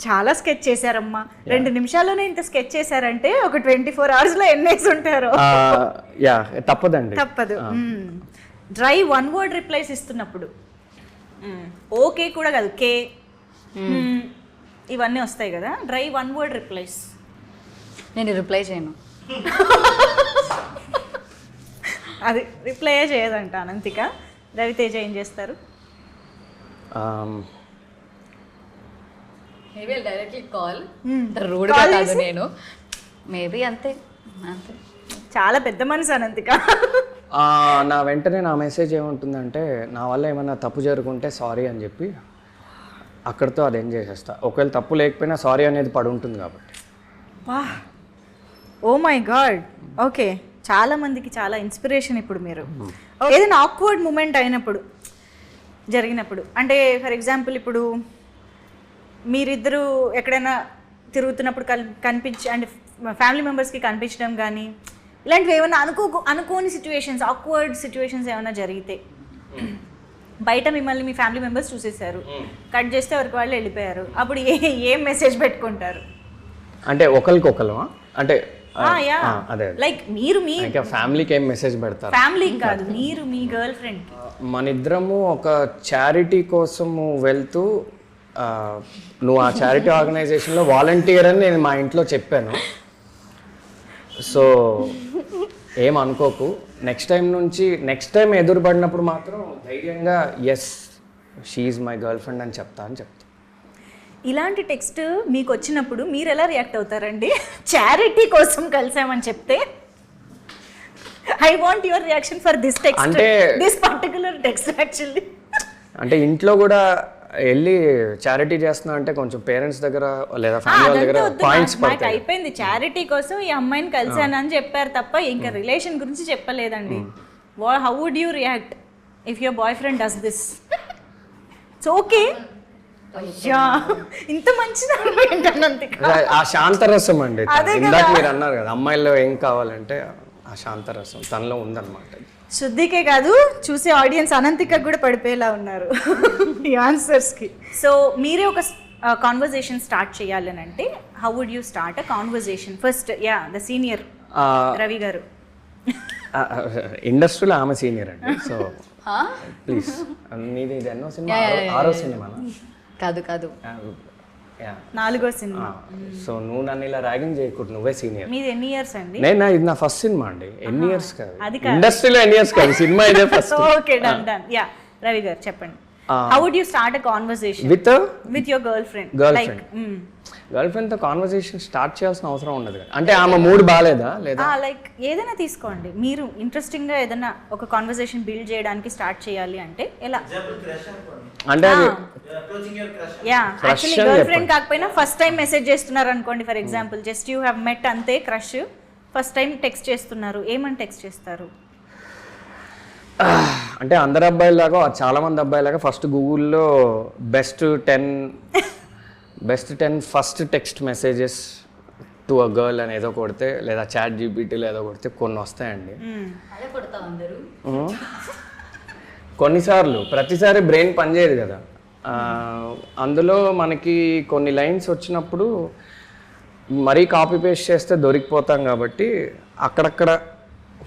చాలా స్కెచ్ చేశారమ్మా. 2 నిమిషాల్లోనే ఇంత స్కెచ్ చేశారంటే ఒక 24 hours లో ఎన్నేసి ఉంటారు. యా తప్పదండి, తప్పదు. డ్రై 1 word రిప్లైస్ ఇస్తున్నప్పుడు ఓకే కూడా కాదు, కే ఇవన్నీ వస్తాయి కదా. డ్రై 1 word రిప్లైస్ నేను రిప్లై చేయను. అది రిప్లై చేయదంట అనంతిక. రవితేజ ఏం చేస్తారు? Maybe directly call. రూడ్గా కాదు నేను, మేబీ అంతే అంతే. చాలా పెద్ద మనసు అనంతిక. నా వెంటనే నా మెసేజ్ ఏముంటుందంటే, నా వల్ల ఏమైనా తప్పు జరుగుంటే సారీ అని చెప్పి అక్కడితో అది ఎంజాయ్ చేస్తా. ఒకవేళ తప్పు లేకపోయినా సారీ అనేది పడి ఉంటుంది కాబట్టి. వా, ఓ మై గాడ్. ఓకే, చాలా మందికి చాలా ఇన్స్పిరేషన్ ఇప్పుడు మీరు. ఏదైనా ఆక్వర్డ్ మూమెంట్ అయినప్పుడు, జరిగినప్పుడు, అంటే ఫర్ ఎగ్జాంపుల్ ఇప్పుడు మీరిద్దరూ ఎక్కడైనా తిరుగుతున్నప్పుడు కనిపించి, అంటే ఫ్యామిలీ మెంబర్స్కి కనిపించడం కానీ, ఇలాంటివి ఏమైనా అనుకోని సిచ్యువేషన్స్, ఆక్వర్డ్ సిచ్యువేషన్స్ ఏమైనా జరిగితే, బయట మిమ్మల్ని మీ ఫ్యామిలీ మెంబర్స్ చూసేసారు, కట్ చేస్తే ఎవరికి వాళ్ళు వెళ్ళిపోయారు, అప్పుడు ఏం మెసేజ్ పెట్టుకుంటారు? అంటే ఒకరికొకరు అంటే లైక్ మీరు మీ ఫ్యామిలీకి ఏం మెసేజ్ పెడతారు? ఫ్యామిలీకి కాదు, మీరు మీ గర్ల్ ఫ్రెండ్. మన ఇద్దరము ఒక చారిటీ కోసము వెళ్తూ, నువ్వు ఆ చారిటీ ఆర్గనైజేషన్లో వాలంటీర్ అని నేను మా ఇంట్లో చెప్పాను. సో ఏం అనుకోకు, నెక్స్ట్ టైం ఎదురుపడినప్పుడు మాత్రం ధైర్యంగా yes she's my girlfriend అని చెప్తా. ఇలాంటి టెక్స్ట్ మీకు వచ్చినప్పుడు మీరు ఎలా రియాక్ట్ అవుతారండి? చారిటీ కోసం కలిసామని చెప్తే I want your reaction for this text, అంటే దిస్ పర్టికులర్ టెక్స్ట్ యాక్చువల్లీ. అంటే ఇంట్లో కూడా వెళ్ళి చారిటీ చేస్తున్నా అంటే కొంచెం పేరెంట్స్ దగ్గర లేదా ఫ్యామిలీ వాళ్ళ దగ్గర పాయింట్స్ పడతాయి. అయిపోయింది, చారిటీ కోసం ఈ అమ్మాయిని కలిసానని చెప్పారు తప్ప ఇంకా రిలేషన్ గురించి చెప్పలేదండి. How would you react if your boyfriend does this? It's okay. అయ్యా ఇంత మంచిది అనంతిక. ఆ శాంతరసం అండి, ఇందాక మీరు అన్నారు కదా అమ్మాయిల్లో ఏం కావాలంటే ఆ శాంతరసం తనలో ఉందన్నమాట. శుద్ధికే కాదు, చూసే ఆడియన్స్ అనంతిక కూడా పడిపోయేలా ఉన్నారు ఈ ఆన్సర్స్కి. సో మీరే ఒక కాన్వర్జేషన్ స్టార్ట్ చేయాలని అంటే how would you start a conversation? First the senior Ravi garu. ఇండస్ట్రీలో ఆమె సీనియర్ అండి. సో ప్లీజ్, నీది ఇది ఎన్నో సినిమా? 6వ సినిమా కాదు 4వ సినిమా. సో నువ్వు నన్ను ఇలా ర్యాగింగ్ చేయకూడదు, నువ్వే సీనియర్. మీది ఎన్ని ఇయర్స్ అండి? ఇది నా ఫస్ట్ సినిమా అండి. ఎన్ని ఇయర్స్ కాదు, ఇండస్ట్రీలో ఎన్ని ఇయర్స్ కాదు, సినిమా ఇదే first. Okay done. Ravi garu చెప్పండి, how would you start a conversation with your girlfriend? Girlfriend తో కాన్వర్సేషన్ స్టార్ట్ చేయాల్సిన అవసరం ఉండదు కదా. అంటే ఆమె మూడ్ బాగాలేదా లేదా లైక్ ఏదైనా తీసుకోండి, మీరు ఇంట్రెస్టింగ్ గా ఏదైనా ఒక కాన్వర్సేషన్ బిల్డ్ చేయడానికి స్టార్ట్ చేయాలి అంటే ఎలా? అంటే యాక్చువల్లీ గర్ల్ ఫ్రెండ్ కాకపోయినా ఫస్ట్ టైం మెసేజ్ చేస్తున్నారు అనుకోండి, for example just you have met అంతే, క్రష్, ఫస్ట్ టైం టెక్స్ట్ చేస్తున్నారు, ఏమని టెక్స్ట్ చేస్తారు? అంటే అందరు అబ్బాయిలాగా చాలా మంది అబ్బాయిలాగా ఫస్ట్ గూగుల్లో best 10 first text messages to a girl అని ఏదో కొడితే, లేదా చాట్ జీపీటీలో ఏదో కొడితే కొన్ని వస్తాయండి. కొన్నిసార్లు ప్రతిసారి బ్రెయిన్ పనిచేయదు కదా. అందులో మనకి కొన్ని లైన్స్ వచ్చినప్పుడు మరీ కాపీ పేస్ట్ చేస్తే దొరికిపోతాం కాబట్టి అక్కడక్కడ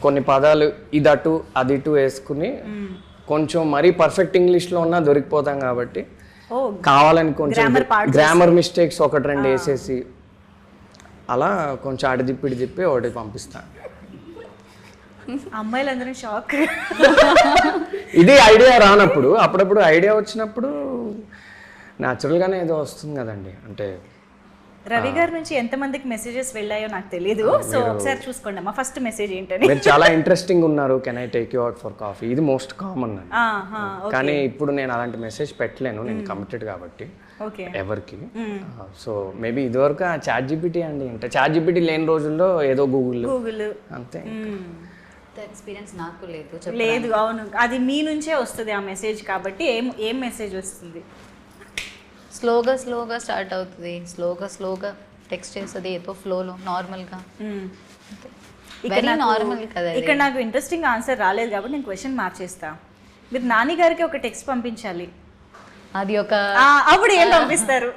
కొన్ని పదాలు ఇదటు అది ఇటు వేసుకుని కొంచెం మరీ పర్ఫెక్ట్ ఇంగ్లీష్లో ఉన్నా దొరికిపోతాం కాబట్టి కావాలని కొంచెం గ్రామర్ మిస్టేక్స్ 1-2 వేసేసి అలా కొంచెం అడి తిప్పి ఒకటి పంపిస్తాను. అమ్మాయిలందరూ షాక్. ఇది ఐడియా రానప్పుడు, అప్పుడప్పుడు ఐడియా వచ్చినప్పుడు న్యాచురల్గానే ఏదో వస్తుంది కదండి. అంటే రవి గారి నుంచి ఎంతమందికి మెసేజెస్ వెళ్ళాయో నాకు తెలియదు. సో ఒకసారి చూసుకోండి మా ఫస్ట్ మెసేజ్ ఏంటని. మీరు చాలా ఇంట్రెస్టింగ్ ఉన్నారు, can I take you out for coffee, ఇది మోస్ట్ కామన్ అండి. కానీ ఇప్పుడు నేను అలాంటి మెసేజ్ పెట్టలేను, నేను కమిటెడ్ కాబట్టి ఎవరికి. సో మేబీ ఇదివరకు చాట్ జీపీటీ అండి, అంటే చాట్ జీపీటీ లేని రోజుల్లో ఏదో గూగుల్ అంతే. ఎక్స్పీరియన్స్ నాకు లేదు. అవును, అది మీ నుంచే వస్తుంది ఆ మెసేజ్ కాబట్టి. ఏం మెసేజ్ వస్తుంది? స్లోగా స్టార్ట్ అవుతుంది, స్లోగా టెక్స్ట్ చేస్తుంది ఏదో ఫ్లోలో నార్మల్గా. వెరీ నార్మల్ కదా. ఇక్కడ నాకు ఇంట్రెస్టింగ్ ఆన్సర్ రాలేదు కాబట్టి నేను క్వశ్చన్ మార్చేస్తా. మీరు నాని గారికి ఒక టెక్స్ట్ పంపించాలి, అది ఒక అప్పుడు ఏం పంపిస్తారు?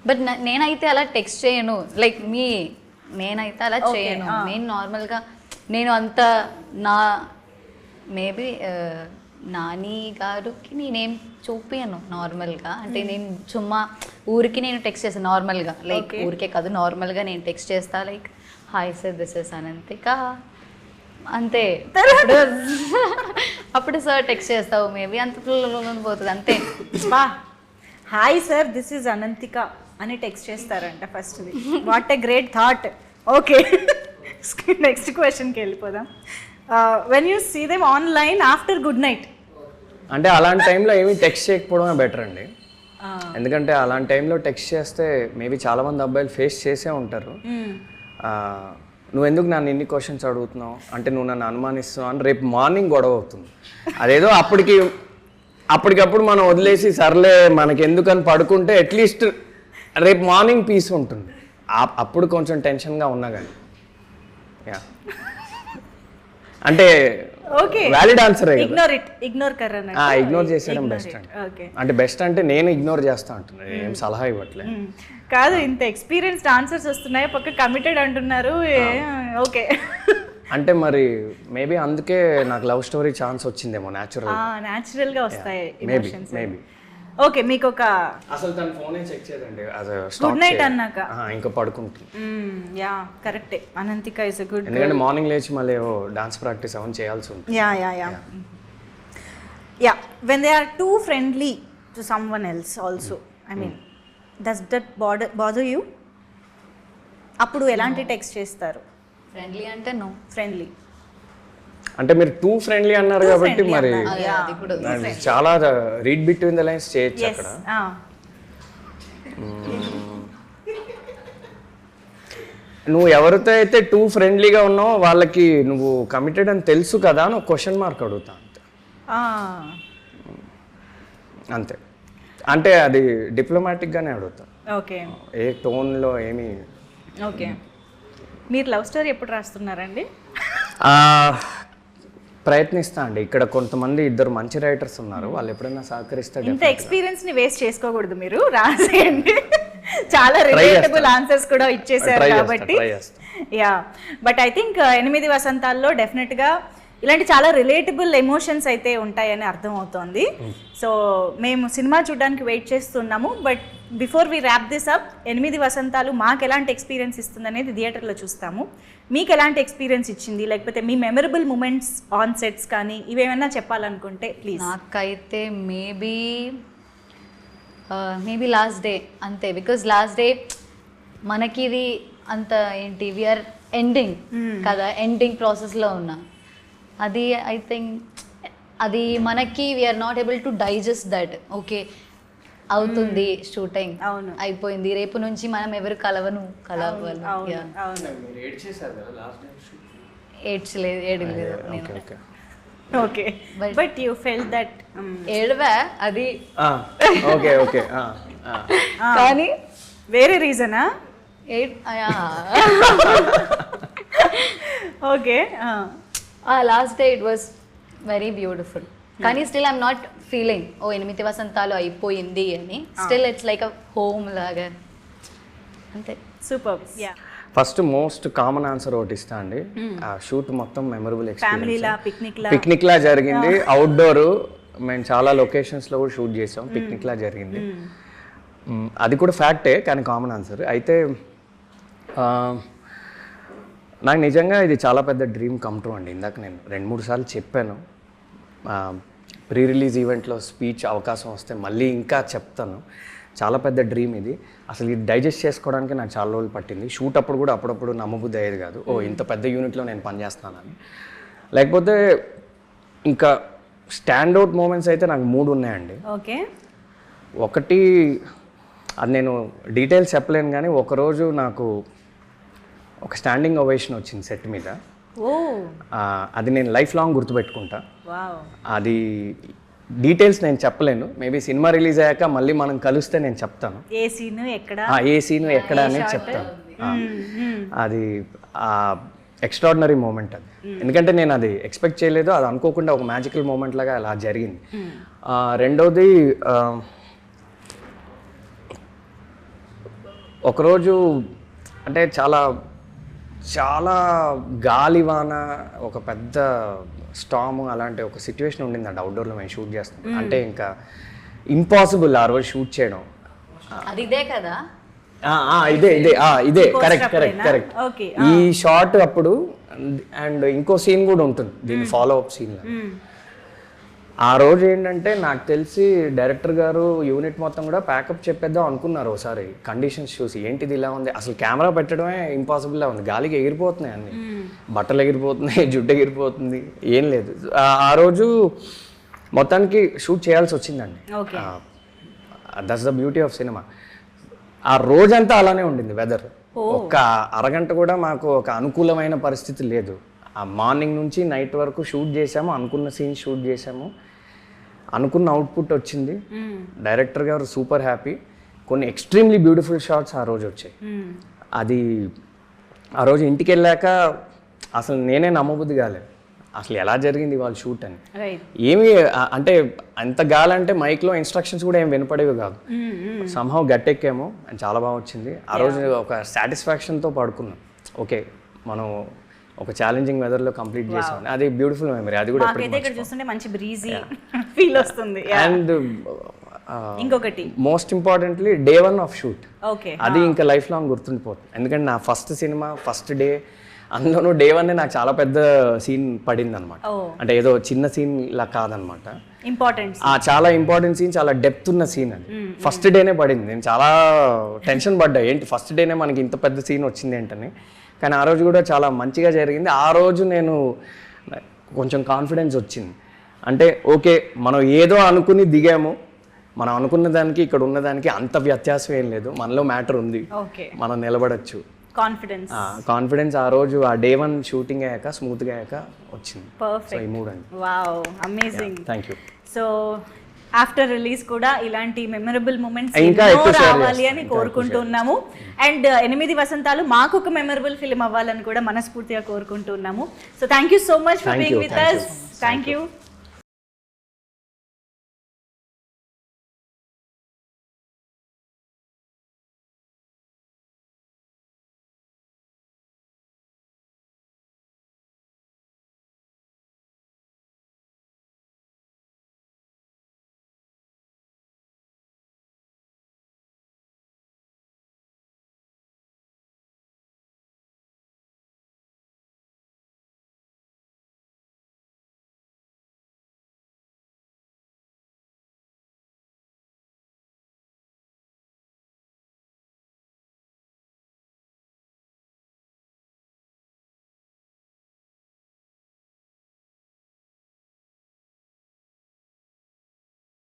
బట్ నేనైతే అలా టెక్స్ట్ చేయను, లైక్ నేనైతే అలా చేయను. నేను నార్మల్గా నేను అంత మేబీ నాని గారికి నేనేం చూపియను నార్మల్గా. అంటే నేను చుమ్మా ఊరికి నేను టెక్స్ట్ చేస్తాను నార్మల్గా, లైక్ ఊరికే కాదు నార్మల్గా నేను టెక్స్ట్ చేస్తా, like hi sir this is Ananthika అంతే. అప్పుడు సార్ టెక్స్ట్ చేస్తావు మేబీ అంత పోతుంది అంతే. Hi sir this is Ananthika అని టెక్స్ట్ చేస్తారంట first. What a great thought. Okay, next క్వశ్చన్కి వెళ్ళిపోదాం. When you see them online after good night, అంటే అలాంటి టైంలో ఏమీ టెక్స్ట్ చేయకపోవడమే బెటర్ అండి. ఎందుకంటే అలాంటి టైంలో టెక్స్ట్ చేస్తే మేబీ చాలామంది అబ్బాయిలు ఫేస్ చేసే ఉంటారు. నువ్వు ఎందుకు నన్ను ఇన్ని క్వశ్చన్స్ అడుగుతున్నావు, అంటే నువ్వు నన్ను అనుమానిస్తున్నావు అని రేపు మార్నింగ్ గొడవ అవుతుంది. అదేదో అప్పటికప్పుడు మనం వదిలేసి సర్లే మనకి ఎందుకని పడుకుంటే అట్లీస్ట్ రేపు మార్నింగ్ పీస్ ఉంటుంది. అప్పుడు కొంచెం టెన్షన్గా ఉన్నా కానీ అంటే వ్యాలిడ్ ఆన్సర్. ఇగ్నోర్ చేసేయడం బెస్ట్ అండి. అంటే బెస్ట్ అంటే నేను ఇగ్నోర్ చేస్తా అంటున్నాను, ఏం సలహా ఇవ్వట్లేదు. కాదు, ఇంత ఎక్స్పీరియన్స్డ్ ఆన్సర్స్ వస్తున్నాయి, పక్క కమిటెడ్ అంటున్నారు. ఓకే, అంటే మరి మేబీ అందుకే నాకు లవ్ స్టోరీ ఛాన్స్ వచ్చిందేమో. న్యాచురల్గా వస్తాయి. మేబీ ఓకే, మీకు ఒక అసలు తన ఫోనే చెక్ చేయదండి గుడ్ నైట్ అన్నాక. ఇంకా పడుకుంటుంది. యా కరెక్టే, అనంతిక ఇస్ ఎ గుడ్. ఎందుకంటే మార్నింగ్ లేచి మళ్ళీ డాన్స్ ప్రాక్టీస్ అవన్నీ చేయాల్సి ఉంటుంది. Yeah when they are too friendly to someone else also, I mean does that bother you? అప్పుడు ఎలాంటి టెక్స్ట్ చేస్తారు? ఫ్రెండ్లీ అంటే నో. ఫ్రెండ్లీ అంటే మీరు టూ ఫ్రెండ్లీ అన్నారు కాబట్టి మరి అది కూడా చాలా రీడ్ బిట్వీన్ ద లైన్స్ చేయొచ్చు అక్కడ. నువ్వు ఎవరితో అయితే టూ ఫ్రెండ్లీగా ఉన్నావో వాళ్ళకి నువ్వు కమిటెడ్ అని తెలుసు కదా అని ఒక క్వశ్చన్ మార్క్ అడుగుతా అంతే. అంతే, అంటే అది డిప్లొమాటిక్గానే అడుగుతా. ఓకే, ఏ టోన్లో ఏమి. ఓకే, మీరు లవ్ స్టోరీ ఎప్పుడు రాస్తున్నారండి? ప్రయత్నిస్తా అండి. ఇక్కడ కొంతమంది ఇద్దరు మంచి రైటర్స్ ఉన్నారు, వాళ్ళు ఎప్పుడైనా సహకరిస్తే. ఇంత ఎక్స్పీరియన్స్ ని వేస్ట్ చేసుకోకూడదు, మీరు రాసేయండి. చాలా రిలేటబుల్ ఆన్సర్స్ కూడా ఇచ్చేసారు కాబట్టి. యా, బట్ ఐ థింక్ 8 వసంతాల్లో డెఫినెట్ గా ఇలాంటి చాలా రిలేటబుల్ ఎమోషన్స్ అయితే ఉంటాయని అర్థం అవుతోంది. సో మేము సినిమా చూడడానికి వెయిట్ చేస్తున్నాము. But before we wrap this up, 8 Vasantalu మాకు ఎలాంటి ఎక్స్పీరియన్స్ ఇస్తుంది అనేది థియేటర్లో చూస్తాము. మీకు ఎలాంటి ఎక్స్పీరియన్స్ ఇచ్చింది, లేకపోతే మీ మెమరబుల్ మూమెంట్స్ ఆన్ సెట్స్ కానీ ఇవేమైనా చెప్పాలనుకుంటే ప్లీజ్. నాకైతే మేబీ లాస్ట్ డే అంతే. బికాజ్ లాస్ట్ డే మనకి ఇది అంత ఏంటి, వీఆర్ ఎండింగ్ కదా, ఎండింగ్ ప్రాసెస్లో ఉన్నా. అది ఐ థింక్ అది మనకి we're not able to digest that. Okay అవుతుంది షూటింగ్, అవును అయిపోయింది, రేపు నుంచి మనం ఎవరు కలవాలి. ఏడ్చలేదు నేను. Okay, but you felt that ఏడవా అది. ఓకే ఓకే, కానీ వేరే రీజనా? Okay, last day it was very beautiful. కానీ స్టిల్ ఐఎమ్ నాట్ ఫీలింగ్ 8 వసంతాలు అయిపోయింది అని. Still it's like a home లాగా అంతే. Super. Yeah, first most common answer ఒకటి ఇస్తా అండి. ఆ షూట్ మొత్తం మెమరబుల్ ఎక్స్పీరియన్స్, పిక్నిక్ లా జరిగింది. అవుట్డోర్ మేము చాలా లొకేషన్స్లో కూడా షూట్ చేసాం, పిక్నిక్ లా జరిగింది. అది కూడా ఫ్యాక్టే, కానీ కామన్ ఆన్సర్. అయితే నాకు నిజంగా ఇది చాలా పెద్ద డ్రీమ్ కమ్ ట్రూ అండి. ఇందాక నేను 2-3 సార్లు చెప్పాను. ప్రీ రిలీజ్ ఈవెంట్లో స్పీచ్ అవకాశం వస్తే మళ్ళీ ఇంకా చెప్తాను. చాలా పెద్ద డ్రీమ్ ఇది. అసలు ఇది డైజెస్ట్ చేసుకోవడానికి నాకు చాలా రోజులు పట్టింది. షూట్ అప్పుడు కూడా అప్పుడప్పుడు నమ్మబుద్ధి అయ్యేది కాదు, ఇంత పెద్ద యూనిట్లో నేను పనిచేస్తున్నానని. లేకపోతే ఇంకా స్టాండ్అవుట్ మూమెంట్స్ అయితే నాకు 3 ఉన్నాయండి. ఓకే, ఒకటి అది నేను డీటెయిల్స్ చెప్పలేను, కానీ ఒకరోజు నాకు ఒక స్టాండింగ్ ఓవేషన్ వచ్చింది సెట్ మీద. అది నేను లైఫ్ లాంగ్ గుర్తుపెట్టుకుంటా. అది డీటెయిల్స్ నేను చెప్పలేను, మేబీ సినిమా రిలీజ్ అయ్యాక మళ్ళీ మనం కలిస్తే నేను చెప్తాను ఏ సీను ఎక్కడ అనేది చెప్తాను. అది ఎక్స్ట్రాడినరీ మూమెంట్ అది. ఎందుకంటే నేను అది ఎక్స్పెక్ట్ చేయలేదు, అది అనుకోకుండా ఒక మ్యాజికల్ మూమెంట్ లాగా అలా జరిగింది. రెండోది, ఒకరోజు అంటే చాలా చాలా గాలివాన, ఒక పెద్ద స్టామ్ అలాంటి ఒక సిచ్యువేషన్ ఉండిందండి అవుట్డోర్లో మేము షూట్ చేస్తాం. అంటే ఇంకా ఇంపాసిబుల్ ఆ రోజు షూట్ చేయడం. ఇదే కదా, ఇదే కరెక్ట్. ఈ షాట్ అప్పుడు అండ్ ఇంకో సీన్ కూడా ఉంటుంది దీని ఫాలో అప్ సీన్. ఆ రోజు ఏంటంటే నాకు తెలిసి డైరెక్టర్ గారు యూనిట్ మొత్తం కూడా ప్యాకప్ చెప్పేద్దాం అనుకున్నారు. ఒకసారి కండిషన్స్ చూసి ఏంటిది ఇలా ఉంది, అసలు కెమెరా పెట్టడమే ఇంపాసిబుల్లా ఉంది, గాలికి ఎగిరిపోతున్నాయి అన్ని, బట్టలు ఎగిరిపోతున్నాయి, జుట్టు ఎగిరిపోతుంది, ఏం లేదు. ఆ రోజు మొత్తానికి షూట్ చేయాల్సి వచ్చిందండి. That's the beauty of cinema. ఆ రోజంతా అలానే ఉండింది వెదర్. ఒక్క అరగంట కూడా మాకు ఒక అనుకూలమైన పరిస్థితి లేదు. ఆ మార్నింగ్ నుంచి నైట్ వరకు షూట్ చేసాము, అనుకున్న సీన్ షూట్ చేసాము, అనుకున్న అవుట్పుట్ వచ్చింది. డైరెక్టర్ గారు సూపర్ హ్యాపీ. కొన్ని ఎక్స్ట్రీమ్లీ బ్యూటిఫుల్ షాట్స్ ఆ రోజు వచ్చాయి. అది ఆ రోజు ఇంటికి వెళ్ళాక అసలు నేనే నమ్మబుద్ధి కాలేదు, అసలు ఎలా జరిగింది వాళ్ళ షూట్ అని. ఏమి అంటే అంత గాలంటే మైక్లో ఇన్స్ట్రక్షన్స్ కూడా ఏం వినపడేవి కాదు. సంహౌ గట్టెక్కాము అని చాలా బాగా వచ్చింది. ఆ రోజు ఒక సాటిస్ఫాక్షన్తో పడుకున్నాం, ఓకే మనం ఒక ఛాలెంజింగ్ వెదర్లో కంప్లీట్ చేసాం. అది బ్యూటిఫుల్ మెమరీ. అది కూడా చూస్తుంటే మంచి బ్రీజీ ఫీల్ వస్తుంది. అండ్ ఇంకొకటి most importantly day 1 of shoot, okay అది ఇంకా లైఫ్ లాంగ్ గుర్తుండిపోతుంది. ఎందుకంటే నా ఫస్ట్ సినిమా ఫస్ట్ డే, అందులోనూ డే 1 నాకు చాలా పెద్ద సీన్ పడింది అనమాట. అంటే ఏదో చిన్న సీన్ ఇలా కాదనమాట, ఇంపార్టెంట్ చాలా ఇంపార్టెంట్ సీన్, చాలా డెప్త్ ఉన్న సీన్ అది. ఫస్ట్ డేనే పడింది. నేను చాలా టెన్షన్ పడ్డా, ఏంటి ఫస్ట్ డేనే మనకి ఇంత పెద్ద సీన్ వచ్చింది ఏంటని. కానీ ఆ రోజు కూడా చాలా మంచిగా జరిగింది. ఆ రోజు నేను కొంచెం కాన్ఫిడెన్స్ వచ్చింది. అంటే ఓకే, మనం ఏదో అనుకుని దిగాము, మనం అనుకున్న దానికి ఇక్కడ ఉన్నదానికి అంత వ్యత్యాసం ఏం లేదు, మనలో మ్యాటర్ ఉంది, ఓకే మనం నిలబడచ్చు. కాన్ఫిడెన్స్ ఆ రోజు ఆ డే 1 షూటింగ్ అయ్యాక స్మూత్గా అయ్యాక వచ్చింది. సో ఈ మూడు అండి. Wow, amazing. Thank you. So after release కూడా ఇలాంటి మెమరబుల్ మూమెంట్స్ ఇంకా ఎక్కువ రావాలి అని కోరుకుంటున్నాము. అండ్ 8 వసంతాలు మాకు ఒక మెమరబుల్ ఫిల్మ్ అవ్వాలని కూడా మనస్ఫూర్తిగా కోరుకుంటున్నాము. So thank you so much for being with us. Thank you.